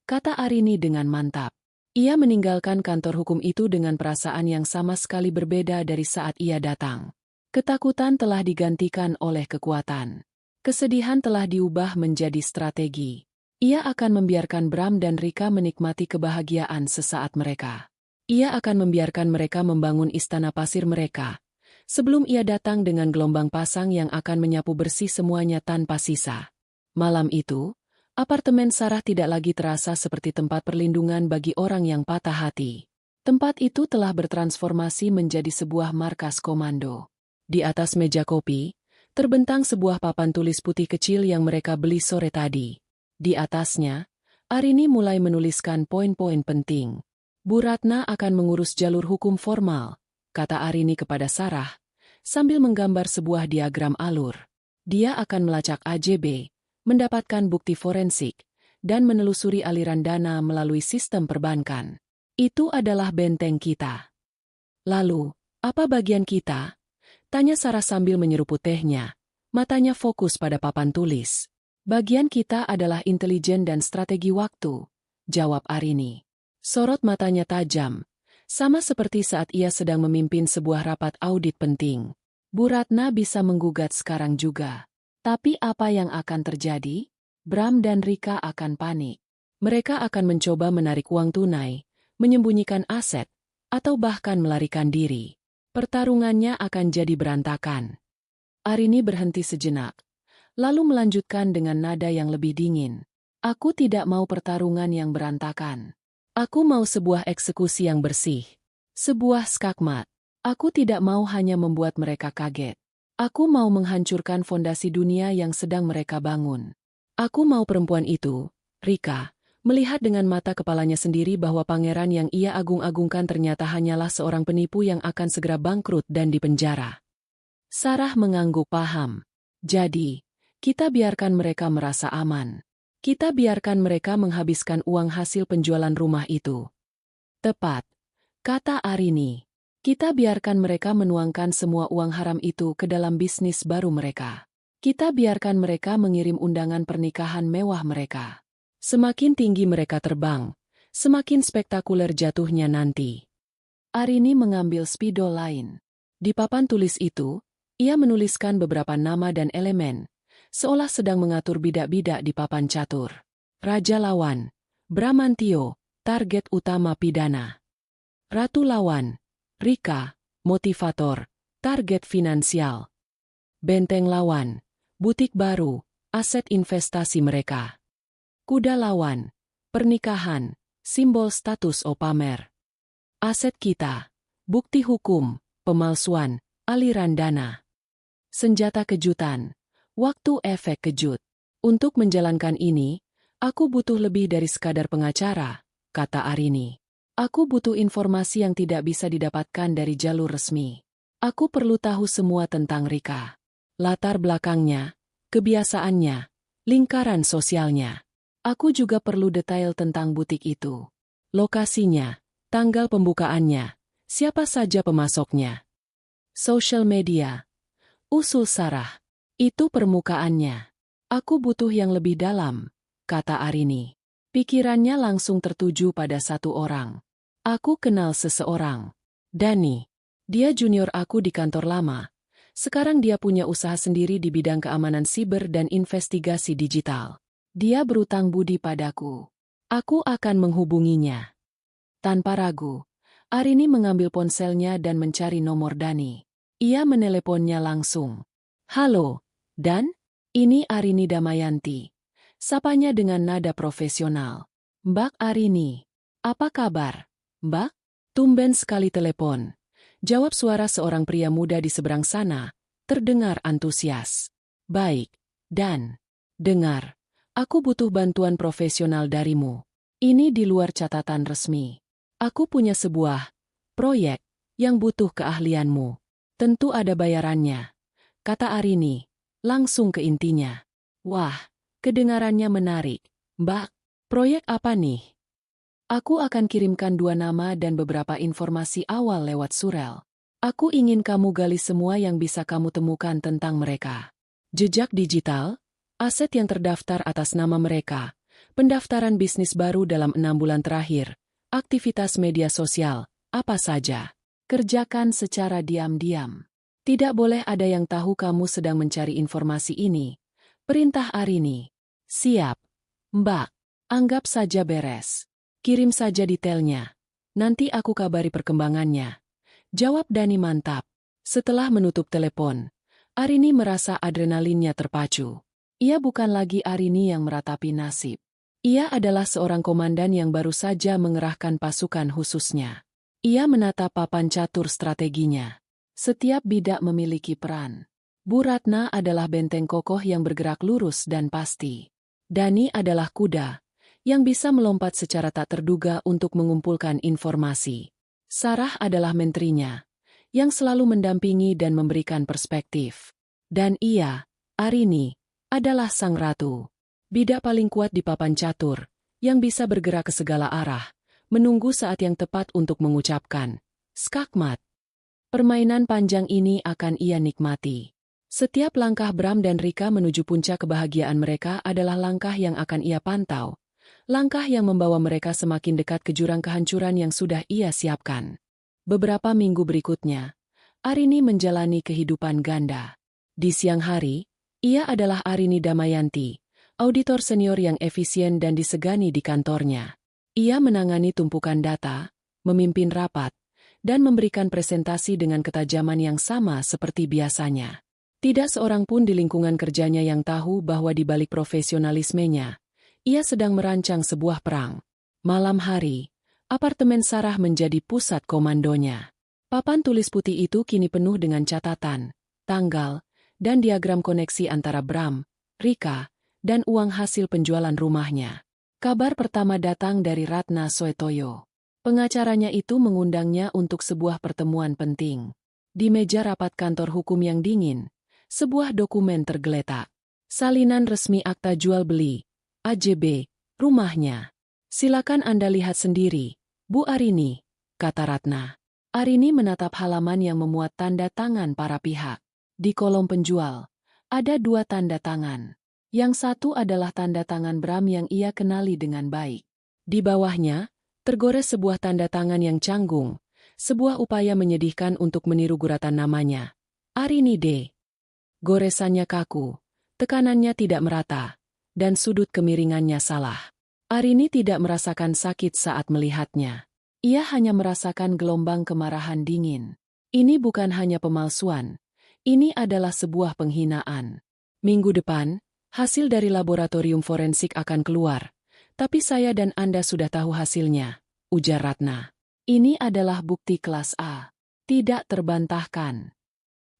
S1: kata Arini dengan mantap. Ia meninggalkan kantor hukum itu dengan perasaan yang sama sekali berbeda dari saat ia datang. Ketakutan telah digantikan oleh kekuatan. Kesedihan telah diubah menjadi strategi. Ia akan membiarkan Bram dan Rika menikmati kebahagiaan sesaat mereka. Ia akan membiarkan mereka membangun istana pasir mereka, sebelum ia datang dengan gelombang pasang yang akan menyapu bersih semuanya tanpa sisa. Malam itu, apartemen Sarah tidak lagi terasa seperti tempat perlindungan bagi orang yang patah hati. Tempat itu telah bertransformasi menjadi sebuah markas komando. Di atas meja kopi, terbentang sebuah papan tulis putih kecil yang mereka beli sore tadi. Di atasnya, Arini mulai menuliskan poin-poin penting. Bu Ratna akan mengurus jalur hukum formal, kata Arini kepada Sarah, sambil menggambar sebuah diagram alur. Dia akan melacak AJB, mendapatkan bukti forensik, dan menelusuri aliran dana melalui sistem perbankan. Itu adalah benteng kita. Lalu, apa bagian kita? Tanya Sarah sambil menyeruput tehnya. Matanya fokus pada papan tulis. Bagian kita adalah intelijen dan strategi waktu, jawab Arini. Sorot matanya tajam, sama seperti saat ia sedang memimpin sebuah rapat audit penting. Bu Ratna bisa menggugat sekarang juga. Tapi apa yang akan terjadi? Bram dan Rika akan panik. Mereka akan mencoba menarik uang tunai, menyembunyikan aset, atau bahkan melarikan diri. Pertarungannya akan jadi berantakan. Arini berhenti sejenak, lalu melanjutkan dengan nada yang lebih dingin. Aku tidak mau pertarungan yang berantakan. Aku mau sebuah eksekusi yang bersih. Sebuah skakmat. Aku tidak mau hanya membuat mereka kaget. Aku mau menghancurkan fondasi dunia yang sedang mereka bangun. Aku mau perempuan itu, Rika, melihat dengan mata kepalanya sendiri bahwa pangeran yang ia agung-agungkan ternyata hanyalah seorang penipu yang akan segera bangkrut dan dipenjara. Sarah mengangguk paham. Jadi, kita biarkan mereka merasa aman. Kita biarkan mereka menghabiskan uang hasil penjualan rumah itu. Tepat, kata Arini. Kita biarkan mereka menuangkan semua uang haram itu ke dalam bisnis baru mereka. Kita biarkan mereka mengirim undangan pernikahan mewah mereka. Semakin tinggi mereka terbang, semakin spektakuler jatuhnya nanti. Arini mengambil spidol lain. Di papan tulis itu, ia menuliskan beberapa nama dan elemen, seolah sedang mengatur bidak-bidak di papan catur. Raja lawan, Bramantio, target utama pidana. Ratu lawan, Rika, motivator, target finansial. Benteng lawan, butik baru, aset investasi mereka. Kuda lawan, pernikahan, simbol status o pamer. Aset kita, bukti hukum, pemalsuan, aliran dana. Senjata kejutan, waktu efek kejut. Untuk menjalankan ini, aku butuh lebih dari sekadar pengacara, kata Arini. Aku butuh informasi yang tidak bisa didapatkan dari jalur resmi. Aku perlu tahu semua tentang Rika. Latar belakangnya, kebiasaannya, lingkaran sosialnya. Aku juga perlu detail tentang butik itu. Lokasinya, tanggal pembukaannya, siapa saja pemasoknya. Social media. Usul Sarah. Itu permukaannya. Aku butuh yang lebih dalam, kata Arini. Pikirannya langsung tertuju pada satu orang. Aku kenal seseorang. Dani. Dia junior aku di kantor lama. Sekarang dia punya usaha sendiri di bidang keamanan siber dan investigasi digital. Dia berutang budi padaku. Aku akan menghubunginya. Tanpa ragu, Arini mengambil ponselnya dan mencari nomor Dani. Ia meneleponnya langsung. Halo, Dan? Ini Arini Damayanti. Sapanya dengan nada profesional. Mbak Arini. Apa kabar, Mbak? Tumben sekali telepon. Jawab suara seorang pria muda di seberang sana, terdengar antusias. Baik, Dan. Dengar, aku butuh bantuan profesional darimu. Ini di luar catatan resmi. Aku punya sebuah proyek yang butuh keahlianmu. Tentu ada bayarannya, kata Arini, langsung ke intinya. Wah, kedengarannya menarik. Mbak, proyek apa nih? Aku akan kirimkan 2 nama dan beberapa informasi awal lewat surel. Aku ingin kamu gali semua yang bisa kamu temukan tentang mereka. Jejak digital, aset yang terdaftar atas nama mereka, pendaftaran bisnis baru dalam 6 bulan terakhir, aktivitas media sosial, apa saja. Kerjakan secara diam-diam. Tidak boleh ada yang tahu kamu sedang mencari informasi ini. Perintah Arini. Siap, Mbak. Anggap saja beres. Kirim saja detailnya. Nanti aku kabari perkembangannya. Jawab Dani mantap. Setelah menutup telepon, Arini merasa adrenalinnya terpacu. Ia bukan lagi Arini yang meratapi nasib. Ia adalah seorang komandan yang baru saja mengerahkan pasukan khususnya. Ia menata papan catur strateginya. Setiap bidak memiliki peran. Bu Ratna adalah benteng kokoh yang bergerak lurus dan pasti. Dani adalah kuda, yang bisa melompat secara tak terduga untuk mengumpulkan informasi. Sarah adalah menterinya, yang selalu mendampingi dan memberikan perspektif. Dan ia, Arini, adalah sang ratu. Bidak paling kuat di papan catur, yang bisa bergerak ke segala arah, menunggu saat yang tepat untuk mengucapkan, skakmat. Permainan panjang ini akan ia nikmati. Setiap langkah Bram dan Rika menuju puncak kebahagiaan mereka adalah langkah yang akan ia pantau, Langkah yang membawa mereka semakin dekat ke jurang kehancuran yang sudah ia siapkan. Beberapa minggu berikutnya, Arini menjalani kehidupan ganda. Di siang hari, ia adalah Arini Damayanti, auditor senior yang efisien dan disegani di kantornya. Ia menangani tumpukan data, memimpin rapat, dan memberikan presentasi dengan ketajaman yang sama seperti biasanya. Tidak seorang pun di lingkungan kerjanya yang tahu bahwa di balik profesionalismenya, ia sedang merancang sebuah perang. Malam hari, apartemen Sarah menjadi pusat komandonya. Papan tulis putih itu kini penuh dengan catatan, tanggal, dan diagram koneksi antara Bram, Rika, dan uang hasil penjualan rumahnya. Kabar pertama datang dari Ratna Soetoyo. Pengacaranya itu mengundangnya untuk sebuah pertemuan penting. Di meja rapat kantor hukum yang dingin, sebuah dokumen tergeletak. Salinan resmi akta jual beli, AJB, rumahnya. Silakan Anda lihat sendiri, Bu Arini, kata Ratna. Arini menatap halaman yang memuat tanda tangan para pihak. Di kolom penjual, ada 2 tanda tangan. Yang satu adalah tanda tangan Bram yang ia kenali dengan baik. Di bawahnya, tergores sebuah tanda tangan yang canggung, sebuah upaya menyedihkan untuk meniru guratan namanya. Arini D. Goresannya kaku, tekanannya tidak merata, dan sudut kemiringannya salah. Arini tidak merasakan sakit saat melihatnya. Ia hanya merasakan gelombang kemarahan dingin. Ini bukan hanya pemalsuan, ini adalah sebuah penghinaan. Minggu depan, hasil dari laboratorium forensik akan keluar, tapi saya dan Anda sudah tahu hasilnya, ujar Ratna. Ini adalah bukti kelas A, tidak terbantahkan.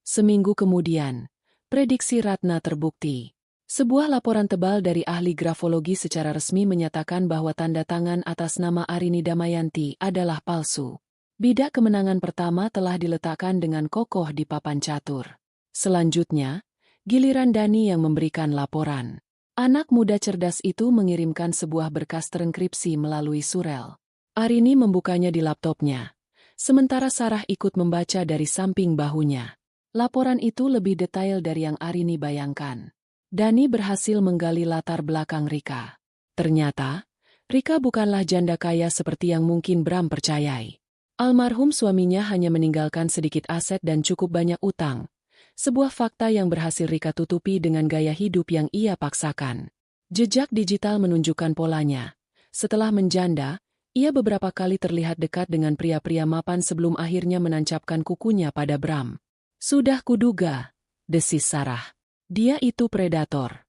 S1: Seminggu kemudian, prediksi Ratna terbukti. Sebuah laporan tebal dari ahli grafologi secara resmi menyatakan bahwa tanda tangan atas nama Arini Damayanti adalah palsu. Bidak kemenangan pertama telah diletakkan dengan kokoh di papan catur. Selanjutnya, giliran Dani yang memberikan laporan. Anak muda cerdas itu mengirimkan sebuah berkas terenkripsi melalui surel. Arini membukanya di laptopnya, sementara Sarah ikut membaca dari samping bahunya. Laporan itu lebih detail dari yang Arini bayangkan. Dani berhasil menggali latar belakang Rika. Ternyata, Rika bukanlah janda kaya seperti yang mungkin Bram percayai. Almarhum suaminya hanya meninggalkan sedikit aset dan cukup banyak utang. Sebuah fakta yang berhasil Rika tutupi dengan gaya hidup yang ia paksakan. Jejak digital menunjukkan polanya. Setelah menjanda, ia beberapa kali terlihat dekat dengan pria-pria mapan sebelum akhirnya menancapkan kukunya pada Bram. Sudah kuduga, desis Sarah. Dia itu predator.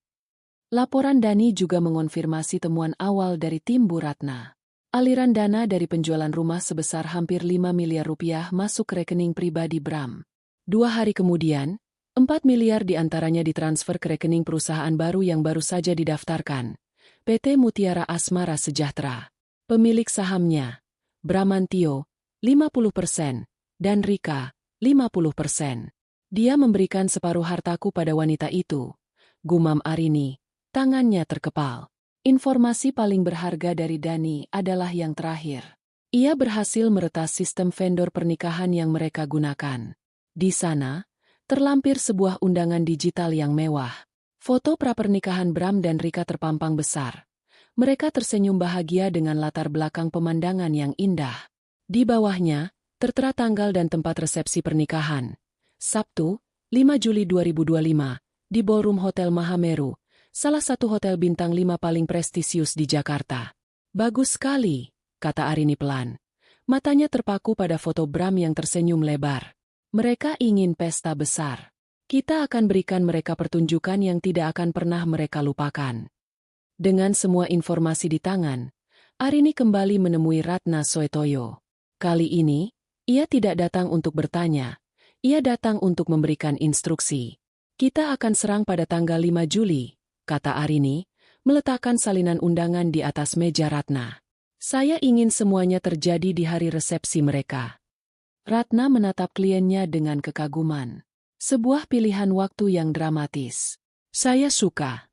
S1: Laporan Dani juga mengonfirmasi temuan awal dari tim Bu Ratna. Aliran dana dari penjualan rumah sebesar hampir 5 miliar rupiah masuk ke rekening pribadi Bram. 2 hari kemudian, 4 miliar diantaranya ditransfer ke rekening perusahaan baru yang baru saja didaftarkan, PT Mutiara Asmara Sejahtera. Pemilik sahamnya, Bramantio, 50%, dan Rika, 50%. Dia memberikan separuh hartaku pada wanita itu, gumam Arini, tangannya terkepal. Informasi paling berharga dari Dani adalah yang terakhir. Ia berhasil meretas sistem vendor pernikahan yang mereka gunakan. Di sana, terlampir sebuah undangan digital yang mewah. Foto prapernikahan Bram dan Rika terpampang besar. Mereka tersenyum bahagia dengan latar belakang pemandangan yang indah. Di bawahnya, tertera tanggal dan tempat resepsi pernikahan. Sabtu, 5 Juli 2025, di Ballroom Hotel Mahameru, salah satu hotel bintang 5 paling prestisius di Jakarta. Bagus sekali, kata Arini pelan. Matanya terpaku pada foto Bram yang tersenyum lebar. Mereka ingin pesta besar. Kita akan berikan mereka pertunjukan yang tidak akan pernah mereka lupakan. Dengan semua informasi di tangan, Arini kembali menemui Ratna Soetoyo. Kali ini, ia tidak datang untuk bertanya. Ia datang untuk memberikan instruksi. Kita akan serang pada tanggal 5 Juli, kata Arini, meletakkan salinan undangan di atas meja Ratna. Saya ingin semuanya terjadi di hari resepsi mereka. Ratna menatap kliennya dengan kekaguman. Sebuah pilihan waktu yang dramatis. Saya suka.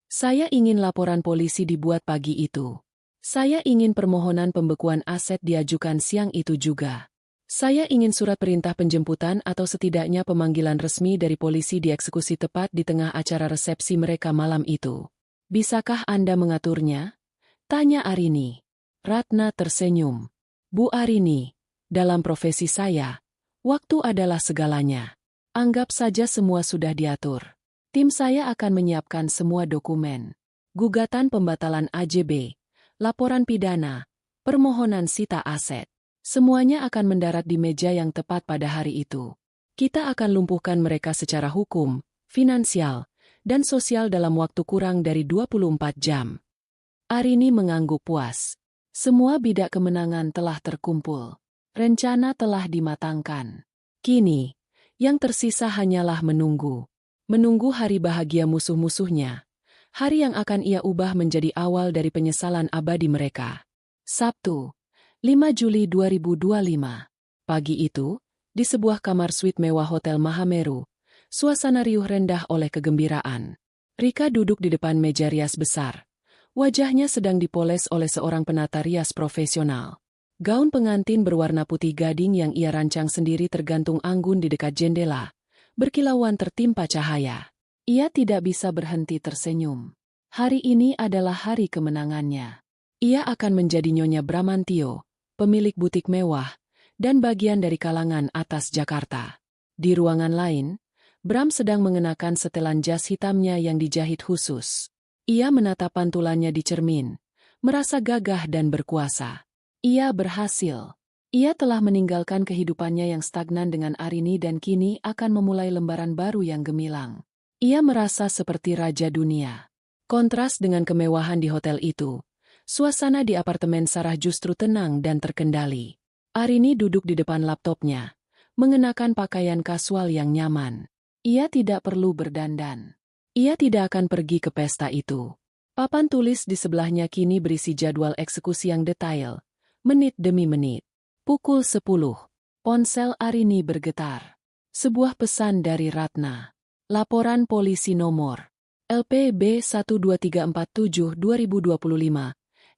S1: Saya ingin laporan polisi dibuat pagi itu. Saya ingin permohonan pembekuan aset diajukan siang itu juga. Saya ingin surat perintah penjemputan atau setidaknya pemanggilan resmi dari polisi dieksekusi tepat di tengah acara resepsi mereka malam itu. Bisakah Anda mengaturnya? Tanya Arini. Ratna tersenyum. Bu Arini, dalam profesi saya, waktu adalah segalanya. Anggap saja semua sudah diatur. Tim saya akan menyiapkan semua dokumen. Gugatan pembatalan AJB, laporan pidana, permohonan sita aset. Semuanya akan mendarat di meja yang tepat pada hari itu. Kita akan lumpuhkan mereka secara hukum, finansial, dan sosial dalam waktu kurang dari 24 jam. Arini mengangguk puas. Semua bidak kemenangan telah terkumpul. Rencana telah dimatangkan. Kini, yang tersisa hanyalah menunggu. Menunggu hari bahagia musuh-musuhnya. Hari yang akan ia ubah menjadi awal dari penyesalan abadi mereka. Sabtu, 5 Juli 2025. Pagi itu, di sebuah kamar suite mewah Hotel Mahameru, suasana riuh rendah oleh kegembiraan. Rika duduk di depan meja rias besar. Wajahnya sedang dipoles oleh seorang penata rias profesional. Gaun pengantin berwarna putih gading yang ia rancang sendiri tergantung anggun di dekat jendela, berkilauan tertimpa cahaya. Ia tidak bisa berhenti tersenyum. Hari ini adalah hari kemenangannya. Ia akan menjadi Nyonya Bramantio, pemilik butik mewah, dan bagian dari kalangan atas Jakarta. Di ruangan lain, Bram sedang mengenakan setelan jas hitamnya yang dijahit khusus. Ia menatap pantulannya di cermin, merasa gagah dan berkuasa. Ia berhasil. Ia telah meninggalkan kehidupannya yang stagnan dengan Arini dan kini akan memulai lembaran baru yang gemilang. Ia merasa seperti raja dunia. Kontras dengan kemewahan di hotel itu, suasana di apartemen Sarah justru tenang dan terkendali. Arini duduk di depan laptopnya, mengenakan pakaian kasual yang nyaman. Ia tidak perlu berdandan. Ia tidak akan pergi ke pesta itu. Papan tulis di sebelahnya kini berisi jadwal eksekusi yang detail. Menit demi menit. Pukul 10. Ponsel Arini bergetar. Sebuah pesan dari Ratna. Laporan polisi nomor LPB 12347-2025.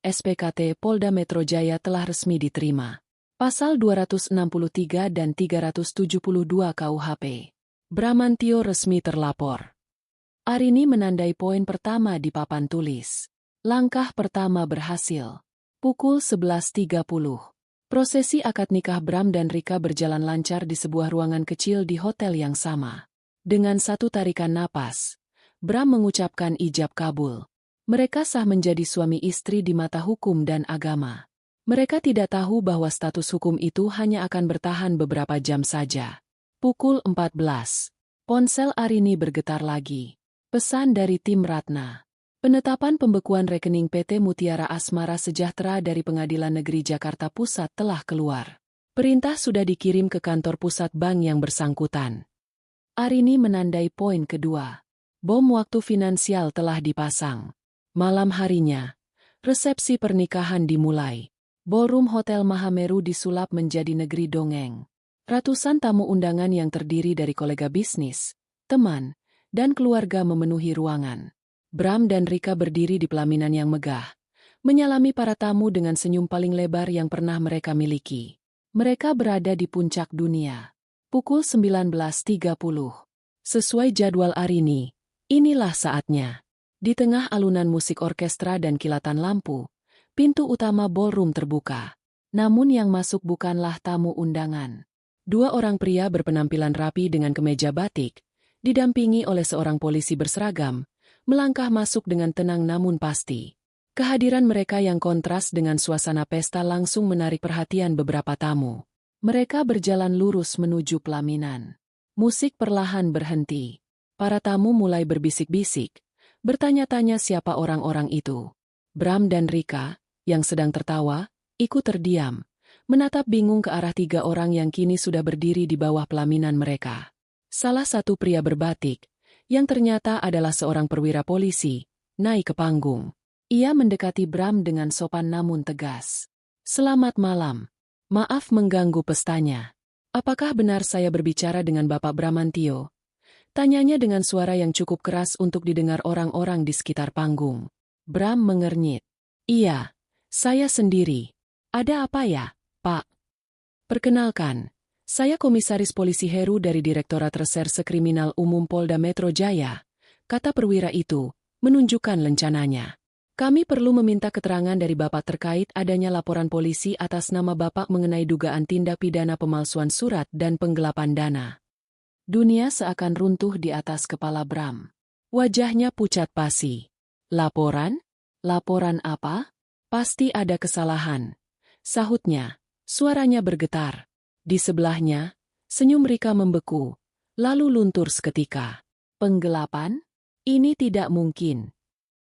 S1: SPKT Polda Metro Jaya telah resmi diterima. Pasal 263 dan 372 KUHP. Bramantio resmi terlapor. Arini menandai poin pertama di papan tulis. Langkah pertama berhasil. Pukul 11.30. Prosesi akad nikah Bram dan Rika berjalan lancar di sebuah ruangan kecil di hotel yang sama. Dengan satu tarikan napas, Bram mengucapkan ijab kabul. Mereka sah menjadi suami istri di mata hukum dan agama. Mereka tidak tahu bahwa status hukum itu hanya akan bertahan beberapa jam saja. Pukul 14. Ponsel Arini bergetar lagi. Pesan dari tim Ratna. Penetapan pembekuan rekening PT Mutiara Asmara Sejahtera dari Pengadilan Negeri Jakarta Pusat telah keluar. Perintah sudah dikirim ke kantor pusat bank yang bersangkutan. Arini menandai poin kedua. Bom waktu finansial telah dipasang. Malam harinya, resepsi pernikahan dimulai. Ballroom Hotel Mahameru disulap menjadi negeri dongeng. Ratusan tamu undangan yang terdiri dari kolega bisnis, teman, dan keluarga memenuhi ruangan. Bram dan Rika berdiri di pelaminan yang megah, menyalami para tamu dengan senyum paling lebar yang pernah mereka miliki. Mereka berada di puncak dunia. Pukul 19.30. Sesuai jadwal Arini, inilah saatnya. Di tengah alunan musik orkestra dan kilatan lampu, pintu utama ballroom terbuka. Namun yang masuk bukanlah tamu undangan. Dua orang pria berpenampilan rapi dengan kemeja batik, didampingi oleh seorang polisi berseragam, melangkah masuk dengan tenang namun pasti. Kehadiran mereka yang kontras dengan suasana pesta langsung menarik perhatian beberapa tamu. Mereka berjalan lurus menuju pelaminan. Musik perlahan berhenti. Para tamu mulai berbisik-bisik, bertanya-tanya siapa orang-orang itu. Bram dan Rika, yang sedang tertawa, ikut terdiam, menatap bingung ke arah tiga orang yang kini sudah berdiri di bawah pelaminan mereka. Salah satu pria berbatik, yang ternyata adalah seorang perwira polisi, naik ke panggung. Ia mendekati Bram dengan sopan namun tegas. "Selamat malam. Maaf mengganggu pestanya. Apakah benar saya berbicara dengan Bapak Bramantio?" Tanyanya dengan suara yang cukup keras untuk didengar orang-orang di sekitar panggung. Bram mengernyit. "Iya, saya sendiri. Ada apa ya, Pak?" "Perkenalkan, saya Komisaris Polisi Heru dari Direktorat Reserse Kriminal Umum Polda Metro Jaya," kata perwira itu, menunjukkan lencananya. Kami perlu meminta keterangan dari Bapak terkait adanya laporan polisi atas nama Bapak mengenai dugaan tindak pidana pemalsuan surat dan penggelapan dana. Dunia seakan runtuh di atas kepala Bram. Wajahnya pucat pasi. Laporan? Laporan apa? Pasti ada kesalahan. Sahutnya, suaranya bergetar. Di sebelahnya, senyum Rika membeku, lalu luntur seketika. Penggelapan? Ini tidak mungkin.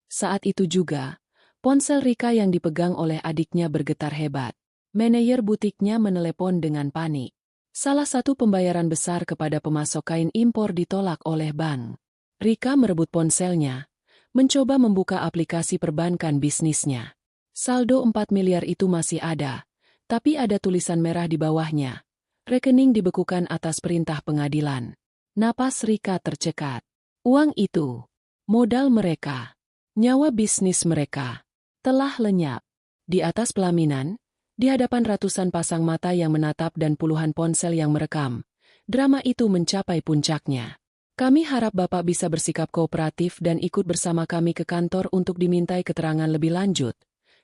S1: Saat itu juga, ponsel Rika yang dipegang oleh adiknya bergetar hebat. Manajer butiknya menelepon dengan panik. Salah satu pembayaran besar kepada pemasok kain impor ditolak oleh bank. Rika merebut ponselnya, mencoba membuka aplikasi perbankan bisnisnya. Saldo 4 miliar itu masih ada, tapi ada tulisan merah di bawahnya. Rekening dibekukan atas perintah pengadilan. Napas Rika tercekat. Uang itu, modal mereka, nyawa bisnis mereka, telah lenyap. Di atas pelaminan, di hadapan ratusan pasang mata yang menatap dan puluhan ponsel yang merekam, drama itu mencapai puncaknya. Kami harap Bapak bisa bersikap kooperatif dan ikut bersama kami ke kantor untuk dimintai keterangan lebih lanjut,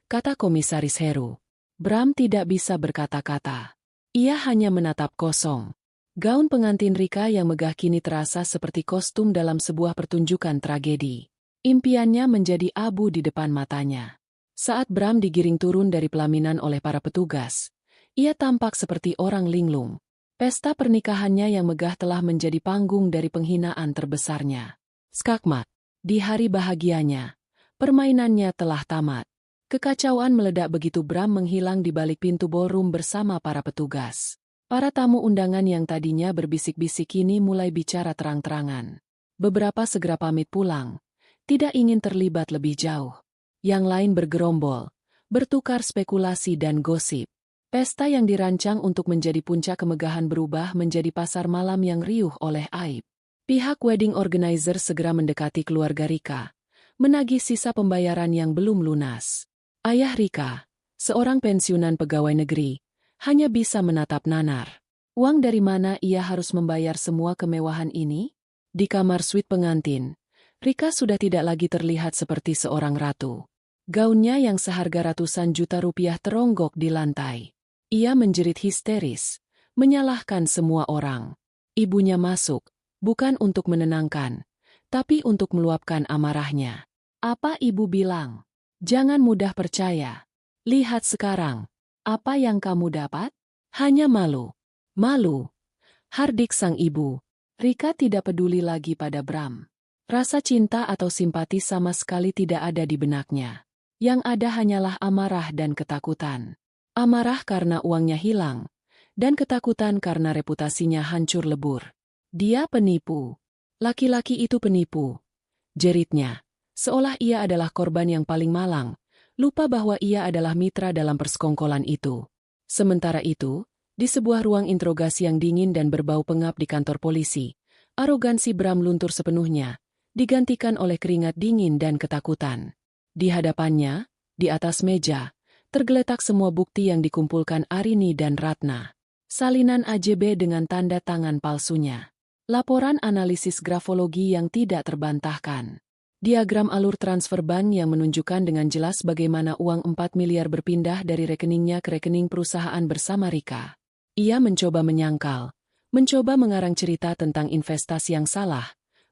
S1: kata Komisaris Heru. Bram tidak bisa berkata-kata. Ia hanya menatap kosong. Gaun pengantin Rika yang megah kini terasa seperti kostum dalam sebuah pertunjukan tragedi. Impiannya menjadi abu di depan matanya. Saat Bram digiring turun dari pelaminan oleh para petugas, ia tampak seperti orang linglung. Pesta pernikahannya yang megah telah menjadi panggung dari penghinaan terbesarnya. Skakmat. Di hari bahagianya, permainannya telah tamat. Kekacauan meledak begitu Bram menghilang di balik pintu ballroom bersama para petugas. Para tamu undangan yang tadinya berbisik-bisik kini mulai bicara terang-terangan. Beberapa segera pamit pulang, tidak ingin terlibat lebih jauh. Yang lain bergerombol, bertukar spekulasi dan gosip. Pesta yang dirancang untuk menjadi puncak kemegahan berubah menjadi pasar malam yang riuh oleh aib. Pihak wedding organizer segera mendekati keluarga Rika, menagih sisa pembayaran yang belum lunas. Ayah Rika, seorang pensiunan pegawai negeri, hanya bisa menatap nanar. Uang dari mana ia harus membayar semua kemewahan ini? Di kamar suite pengantin, Rika sudah tidak lagi terlihat seperti seorang ratu. Gaunnya yang seharga ratusan juta rupiah teronggok di lantai. Ia menjerit histeris, menyalahkan semua orang. Ibunya masuk, bukan untuk menenangkan, tapi untuk meluapkan amarahnya. Apa ibu bilang? Jangan mudah percaya. Lihat sekarang. Apa yang kamu dapat? Hanya malu. Malu. Hardik sang ibu. Rika tidak peduli lagi pada Bram. Rasa cinta atau simpati sama sekali tidak ada di benaknya. Yang ada hanyalah amarah dan ketakutan. Amarah karena uangnya hilang, dan ketakutan karena reputasinya hancur lebur. Dia penipu. Laki-laki itu penipu. Jeritnya, seolah ia adalah korban yang paling malang. Lupa bahwa ia adalah mitra dalam persekongkolan itu. Sementara itu, di sebuah ruang interogasi yang dingin dan berbau pengap di kantor polisi, arogansi Bram luntur sepenuhnya, digantikan oleh keringat dingin dan ketakutan. Di hadapannya, di atas meja, tergeletak semua bukti yang dikumpulkan Arini dan Ratna. Salinan AJB dengan tanda tangan palsunya. Laporan analisis grafologi yang tidak terbantahkan. Diagram alur transfer bank yang menunjukkan dengan jelas bagaimana uang 4 miliar berpindah dari rekeningnya ke rekening perusahaan bersama Rika. Ia mencoba menyangkal, mencoba mengarang cerita tentang investasi yang salah,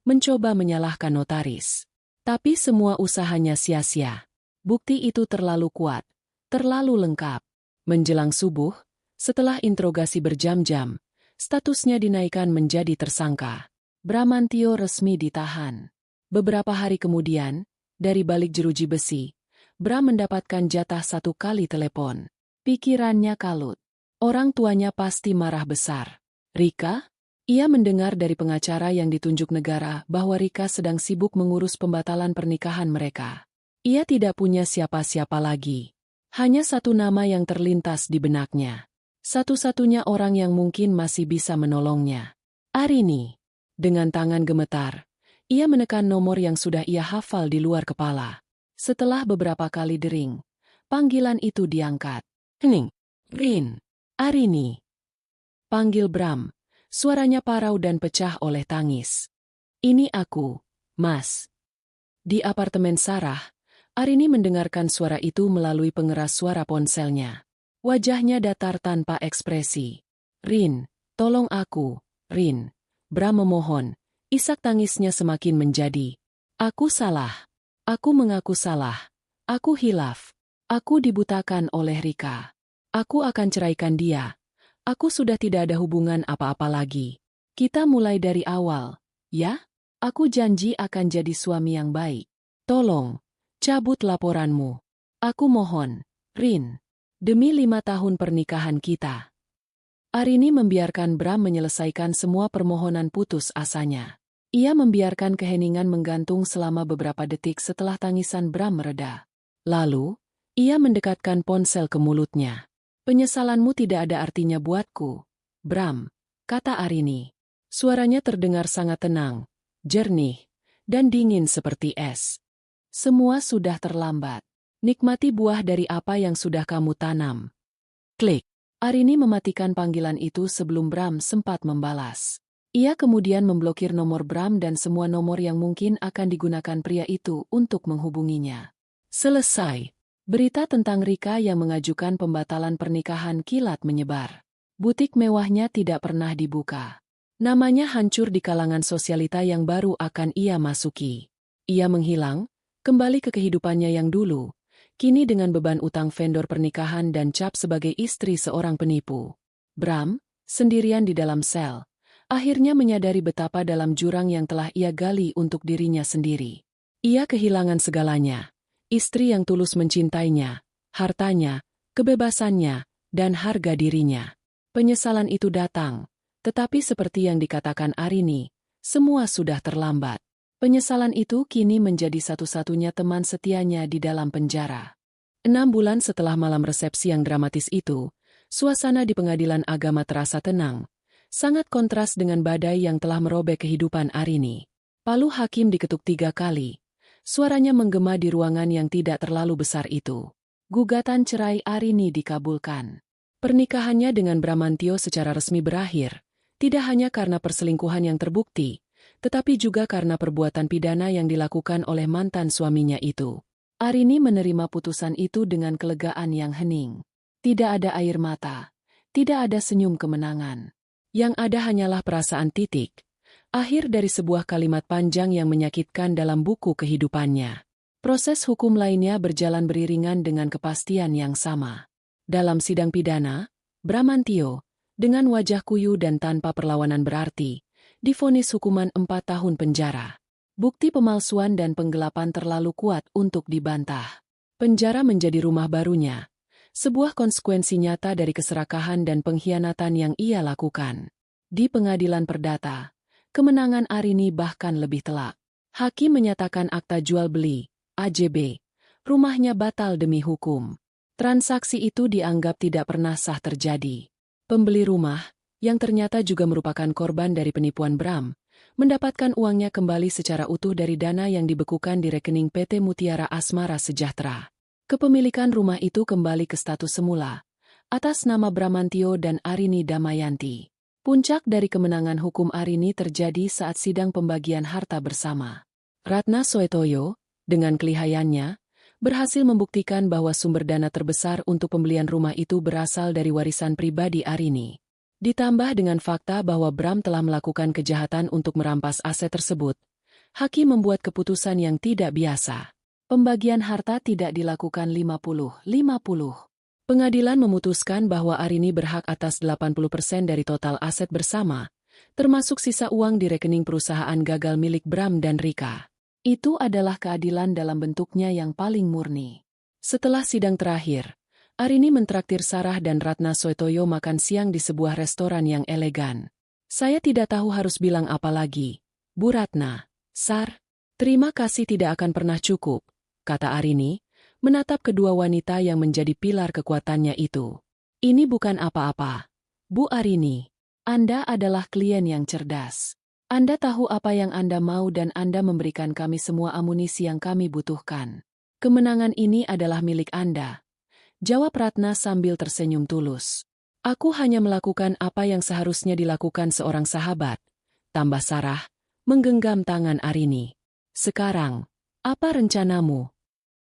S1: mencoba menyalahkan notaris. Tapi semua usahanya sia-sia. Bukti itu terlalu kuat, terlalu lengkap. Menjelang subuh, setelah interogasi berjam-jam, statusnya dinaikkan menjadi tersangka. Bramantio resmi ditahan. Beberapa hari kemudian, dari balik jeruji besi, Bram mendapatkan jatah 1 kali telepon. Pikirannya kalut. Orang tuanya pasti marah besar. Rika? Ia mendengar dari pengacara yang ditunjuk negara bahwa Rika sedang sibuk mengurus pembatalan pernikahan mereka. Ia tidak punya siapa-siapa lagi. Hanya satu nama yang terlintas di benaknya. Satu-satunya orang yang mungkin masih bisa menolongnya. Arini. Dengan tangan gemetar, ia menekan nomor yang sudah ia hafal di luar kepala. Setelah beberapa kali dering, panggilan itu diangkat. Hening. Rin. Arini. Panggil Bram. Suaranya parau dan pecah oleh tangis. Ini aku, Mas. Di apartemen Sarah, Arini mendengarkan suara itu melalui pengeras suara ponselnya. Wajahnya datar tanpa ekspresi. "Rin, tolong aku, Rin." Bram memohon. Isak tangisnya semakin menjadi. "Aku salah. Aku mengaku salah. Aku hilaf. Aku dibutakan oleh Rika. Aku akan ceraikan dia. Aku sudah tidak ada hubungan apa-apa lagi. Kita mulai dari awal, ya? Aku janji akan jadi suami yang baik. Tolong, cabut laporanmu. Aku mohon, Rin. Demi 5 tahun pernikahan kita." Arini membiarkan Bram menyelesaikan semua permohonan putus asanya. Ia membiarkan keheningan menggantung selama beberapa detik setelah tangisan Bram mereda. Lalu, ia mendekatkan ponsel ke mulutnya. "Penyesalanmu tidak ada artinya buatku, Bram," kata Arini. Suaranya terdengar sangat tenang, jernih, dan dingin seperti es. "Semua sudah terlambat. Nikmati buah dari apa yang sudah kamu tanam." Klik. Arini mematikan panggilan itu sebelum Bram sempat membalas. Ia kemudian memblokir nomor Bram dan semua nomor yang mungkin akan digunakan pria itu untuk menghubunginya. Selesai. Berita tentang Rika yang mengajukan pembatalan pernikahan kilat menyebar. Butik mewahnya tidak pernah dibuka. Namanya hancur di kalangan sosialita yang baru akan ia masuki. Ia menghilang, kembali ke kehidupannya yang dulu, kini dengan beban utang vendor pernikahan dan cap sebagai istri seorang penipu. Bram, sendirian di dalam sel, akhirnya menyadari betapa dalam jurang yang telah ia gali untuk dirinya sendiri. Ia kehilangan segalanya. Istri yang tulus mencintainya, hartanya, kebebasannya, dan harga dirinya. Penyesalan itu datang, tetapi seperti yang dikatakan Arini, semua sudah terlambat. Penyesalan itu kini menjadi satu-satunya teman setianya di dalam penjara. 6 bulan setelah malam resepsi yang dramatis itu, suasana di pengadilan agama terasa tenang, sangat kontras dengan badai yang telah merobek kehidupan Arini. Palu hakim diketuk 3 kali. Suaranya menggema di ruangan yang tidak terlalu besar itu. Gugatan cerai Arini dikabulkan. Pernikahannya dengan Bramantio secara resmi berakhir, tidak hanya karena perselingkuhan yang terbukti, tetapi juga karena perbuatan pidana yang dilakukan oleh mantan suaminya itu. Arini menerima putusan itu dengan kelegaan yang hening. Tidak ada air mata, tidak ada senyum kemenangan. Yang ada hanyalah perasaan titik, akhir dari sebuah kalimat panjang yang menyakitkan dalam buku kehidupannya. Proses hukum lainnya berjalan beriringan dengan kepastian yang sama. Dalam sidang pidana, Bramantio, dengan wajah kuyu dan tanpa perlawanan berarti, divonis hukuman 4 tahun penjara. Bukti pemalsuan dan penggelapan terlalu kuat untuk dibantah. Penjara menjadi rumah barunya, sebuah konsekuensi nyata dari keserakahan dan pengkhianatan yang ia lakukan. Di pengadilan perdata, kemenangan Arini bahkan lebih telak. Hakim menyatakan akta jual beli, AJB, rumahnya batal demi hukum. Transaksi itu dianggap tidak pernah sah terjadi. Pembeli rumah, yang ternyata juga merupakan korban dari penipuan Bram, mendapatkan uangnya kembali secara utuh dari dana yang dibekukan di rekening PT Mutiara Asmara Sejahtera. Kepemilikan rumah itu kembali ke status semula, atas nama Bramantio dan Arini Damayanti. Puncak dari kemenangan hukum Arini terjadi saat sidang pembagian harta bersama. Ratna Soetoyo, dengan kelihayannya, berhasil membuktikan bahwa sumber dana terbesar untuk pembelian rumah itu berasal dari warisan pribadi Arini. Ditambah dengan fakta bahwa Bram telah melakukan kejahatan untuk merampas aset tersebut, hakim membuat keputusan yang tidak biasa. Pembagian harta tidak dilakukan 50-50. Pengadilan memutuskan bahwa Arini berhak atas 80% dari total aset bersama, termasuk sisa uang di rekening perusahaan gagal milik Bram dan Rika. Itu adalah keadilan dalam bentuknya yang paling murni. Setelah sidang terakhir, Arini mentraktir Sarah dan Ratna Soetoyo makan siang di sebuah restoran yang elegan. "Saya tidak tahu harus bilang apa lagi, Bu Ratna. Sar, terima kasih tidak akan pernah cukup," kata Arini, menatap kedua wanita yang menjadi pilar kekuatannya itu. "Ini bukan apa-apa. Bu Arini, Anda adalah klien yang cerdas. Anda tahu apa yang Anda mau dan Anda memberikan kami semua amunisi yang kami butuhkan. Kemenangan ini adalah milik Anda," jawab Ratna sambil tersenyum tulus. "Aku hanya melakukan apa yang seharusnya dilakukan seorang sahabat," tambah Sarah, menggenggam tangan Arini. "Sekarang, apa rencanamu?"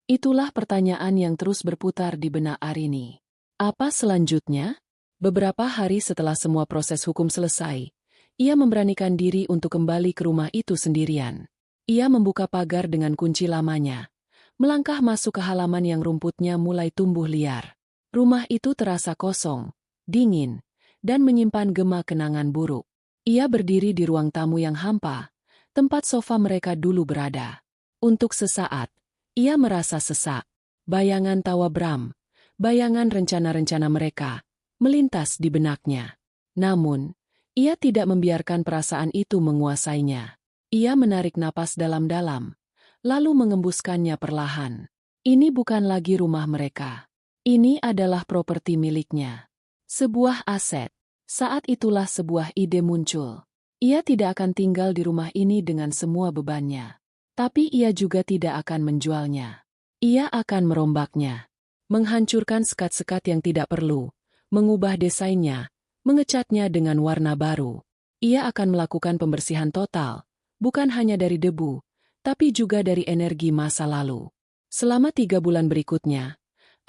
S1: Itulah pertanyaan yang terus berputar di benak Arini. Apa selanjutnya? Beberapa hari setelah semua proses hukum selesai, ia memberanikan diri untuk kembali ke rumah itu sendirian. Ia membuka pagar dengan kunci lamanya, melangkah masuk ke halaman yang rumputnya mulai tumbuh liar. Rumah itu terasa kosong, dingin, dan menyimpan gema kenangan buruk. Ia berdiri di ruang tamu yang hampa, tempat sofa mereka dulu berada. Untuk sesaat, ia merasa sesak. Bayangan tawa Bram, bayangan rencana-rencana mereka, melintas di benaknya. Namun, ia tidak membiarkan perasaan itu menguasainya. Ia menarik napas dalam-dalam, lalu mengembuskannya perlahan. Ini bukan lagi rumah mereka. Ini adalah properti miliknya. Sebuah aset. Saat itulah sebuah ide muncul. Ia tidak akan tinggal di rumah ini dengan semua bebannya. Tapi ia juga tidak akan menjualnya. Ia akan merombaknya. Menghancurkan sekat-sekat yang tidak perlu, mengubah desainnya, mengecatnya dengan warna baru. Ia akan melakukan pembersihan total, bukan hanya dari debu, tapi juga dari energi masa lalu. Selama 3 bulan berikutnya,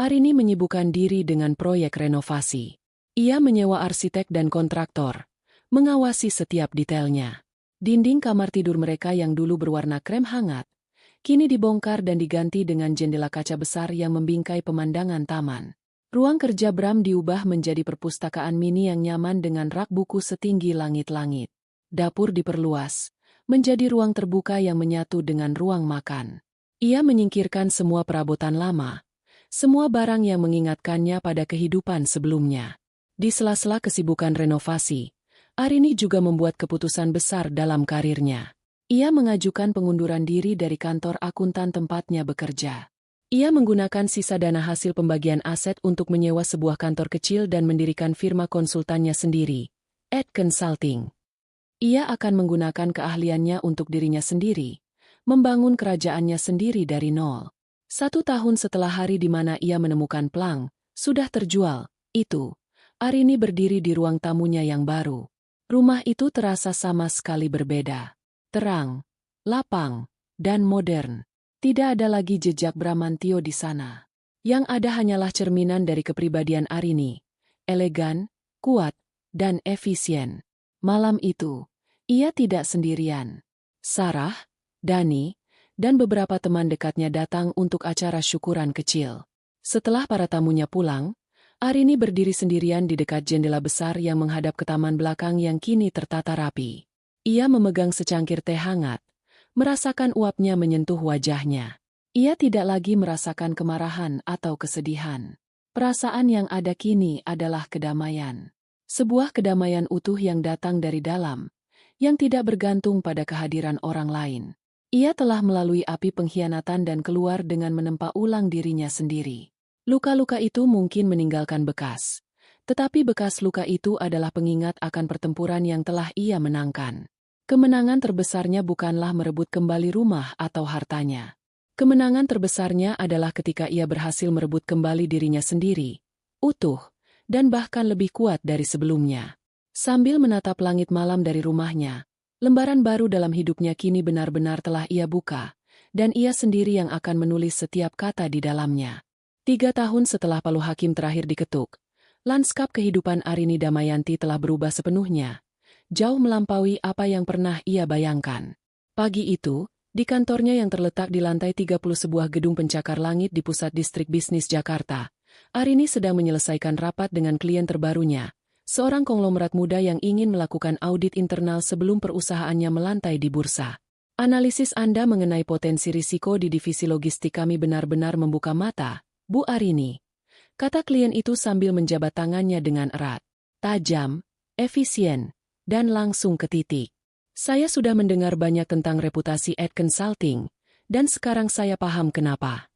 S1: Arini menyibukkan diri dengan proyek renovasi. Ia menyewa arsitek dan kontraktor, mengawasi setiap detailnya. Dinding kamar tidur mereka yang dulu berwarna krem hangat, kini dibongkar dan diganti dengan jendela kaca besar yang membingkai pemandangan taman. Ruang kerja Bram diubah menjadi perpustakaan mini yang nyaman dengan rak buku setinggi langit-langit. Dapur diperluas, menjadi ruang terbuka yang menyatu dengan ruang makan. Ia menyingkirkan semua perabotan lama, semua barang yang mengingatkannya pada kehidupan sebelumnya. Di sela-sela kesibukan renovasi, Arini juga membuat keputusan besar dalam karirnya. Ia mengajukan pengunduran diri dari kantor akuntan tempatnya bekerja. Ia menggunakan sisa dana hasil pembagian aset untuk menyewa sebuah kantor kecil dan mendirikan firma konsultannya sendiri, Ed Consulting. Ia akan menggunakan keahliannya untuk dirinya sendiri, membangun kerajaannya sendiri dari nol. 1 tahun setelah hari di mana ia menemukan Plang, sudah terjual, Arini berdiri di ruang tamunya yang baru. Rumah itu terasa sama sekali berbeda. Terang, lapang, dan modern. Tidak ada lagi jejak Bramantio di sana. Yang ada hanyalah cerminan dari kepribadian Arini. Elegan, kuat, dan efisien. Malam itu, ia tidak sendirian. Sarah, Dani, dan beberapa teman dekatnya datang untuk acara syukuran kecil. Setelah para tamunya pulang, Arini berdiri sendirian di dekat jendela besar yang menghadap ke taman belakang yang kini tertata rapi. Ia memegang secangkir teh hangat, merasakan uapnya menyentuh wajahnya. Ia tidak lagi merasakan kemarahan atau kesedihan. Perasaan yang ada kini adalah kedamaian. Sebuah kedamaian utuh yang datang dari dalam, yang tidak bergantung pada kehadiran orang lain. Ia telah melalui api pengkhianatan dan keluar dengan menempa ulang dirinya sendiri. Luka-luka itu mungkin meninggalkan bekas, tetapi bekas luka itu adalah pengingat akan pertempuran yang telah ia menangkan. Kemenangan terbesarnya bukanlah merebut kembali rumah atau hartanya. Kemenangan terbesarnya adalah ketika ia berhasil merebut kembali dirinya sendiri, utuh, dan bahkan lebih kuat dari sebelumnya. Sambil menatap langit malam dari rumahnya, lembaran baru dalam hidupnya kini benar-benar telah ia buka, dan ia sendiri yang akan menulis setiap kata di dalamnya. 3 tahun setelah palu hakim terakhir diketuk, lanskap kehidupan Arini Damayanti telah berubah sepenuhnya, jauh melampaui apa yang pernah ia bayangkan. Pagi itu, di kantornya yang terletak di lantai 30 sebuah gedung pencakar langit di pusat distrik bisnis Jakarta, Arini sedang menyelesaikan rapat dengan klien terbarunya, seorang konglomerat muda yang ingin melakukan audit internal sebelum perusahaannya melantai di bursa. Analisis Anda mengenai potensi risiko di divisi logistik kami benar-benar membuka mata, Bu Arini, kata klien itu sambil menjabat tangannya dengan erat. Tajam, efisien, dan langsung ke titik. Saya sudah mendengar banyak tentang reputasi Ed Consulting, dan sekarang saya paham kenapa.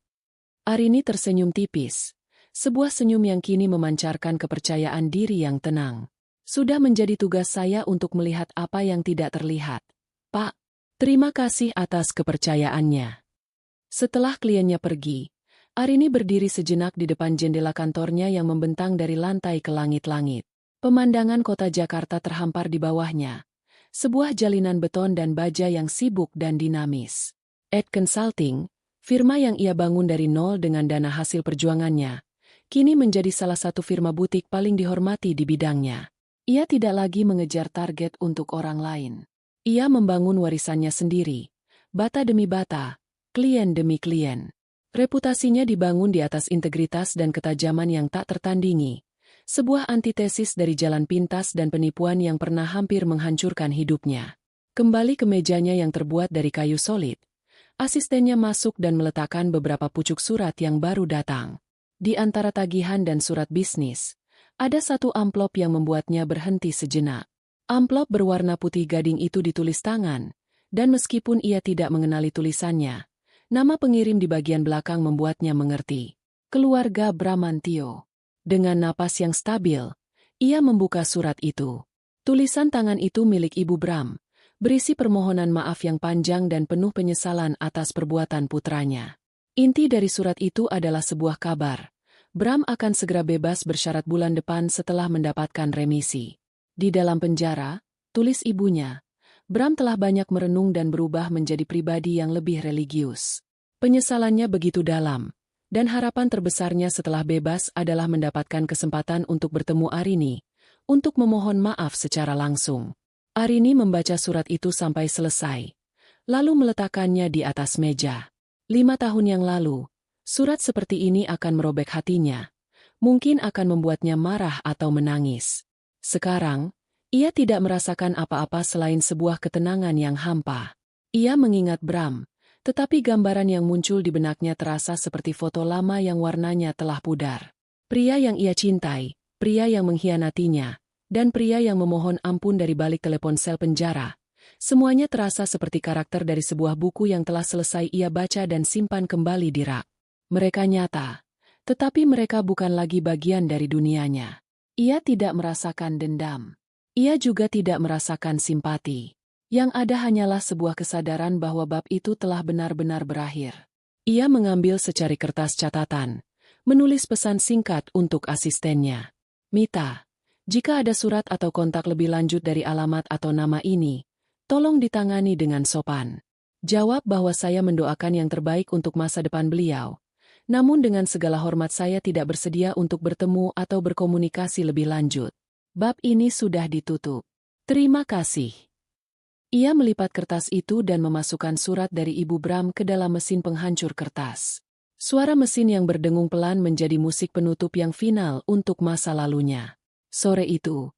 S1: Arini tersenyum tipis, sebuah senyum yang kini memancarkan kepercayaan diri yang tenang. Sudah menjadi tugas saya untuk melihat apa yang tidak terlihat. Pak, terima kasih atas kepercayaannya. Setelah kliennya pergi, Arini berdiri sejenak di depan jendela kantornya yang membentang dari lantai ke langit-langit. Pemandangan kota Jakarta terhampar di bawahnya. Sebuah jalinan beton dan baja yang sibuk dan dinamis. Ed Consulting, Firma yang ia bangun dari nol dengan dana hasil perjuangannya, kini menjadi salah satu firma butik paling dihormati di bidangnya. Ia tidak lagi mengejar target untuk orang lain. Ia membangun warisannya sendiri, bata demi bata, klien demi klien. Reputasinya dibangun di atas integritas dan ketajaman yang tak tertandingi, sebuah antitesis dari jalan pintas dan penipuan yang pernah hampir menghancurkan hidupnya. Kembali ke mejanya yang terbuat dari kayu solid, asistennya masuk dan meletakkan beberapa pucuk surat yang baru datang. Di antara tagihan dan surat bisnis, ada satu amplop yang membuatnya berhenti sejenak. Amplop berwarna putih gading itu ditulis tangan, dan meskipun ia tidak mengenali tulisannya, nama pengirim di bagian belakang membuatnya mengerti. Keluarga Bramantio. Dengan napas yang stabil, ia membuka surat itu. Tulisan tangan itu milik Ibu Bram, berisi permohonan maaf yang panjang dan penuh penyesalan atas perbuatan putranya. Inti dari surat itu adalah sebuah kabar. Bram akan segera bebas bersyarat bulan depan setelah mendapatkan remisi. Di dalam penjara, tulis ibunya, Bram telah banyak merenung dan berubah menjadi pribadi yang lebih religius. Penyesalannya begitu dalam, dan harapan terbesarnya setelah bebas adalah mendapatkan kesempatan untuk bertemu Arini, untuk memohon maaf secara langsung. Arini membaca surat itu sampai selesai, lalu meletakkannya di atas meja. 5 tahun yang lalu, surat seperti ini akan merobek hatinya, mungkin akan membuatnya marah atau menangis. Sekarang, ia tidak merasakan apa-apa selain sebuah ketenangan yang hampa. Ia mengingat Bram, tetapi gambaran yang muncul di benaknya terasa seperti foto lama yang warnanya telah pudar. Pria yang ia cintai, pria yang mengkhianatinya, dan pria yang memohon ampun dari balik telepon sel penjara. Semuanya terasa seperti karakter dari sebuah buku yang telah selesai ia baca dan simpan kembali di rak. Mereka nyata, tetapi mereka bukan lagi bagian dari dunianya. Ia tidak merasakan dendam. Ia juga tidak merasakan simpati. Yang ada hanyalah sebuah kesadaran bahwa bab itu telah benar-benar berakhir. Ia mengambil secari kertas catatan, menulis pesan singkat untuk asistennya. Mita, jika ada surat atau kontak lebih lanjut dari alamat atau nama ini, tolong ditangani dengan sopan. Jawab bahwa saya mendoakan yang terbaik untuk masa depan beliau. Namun dengan segala hormat saya tidak bersedia untuk bertemu atau berkomunikasi lebih lanjut. Bab ini sudah ditutup. Terima kasih. Ia melipat kertas itu dan memasukkan surat dari Ibu Bram ke dalam mesin penghancur kertas. Suara mesin yang berdengung pelan menjadi musik penutup yang final untuk masa lalunya. Sore itu,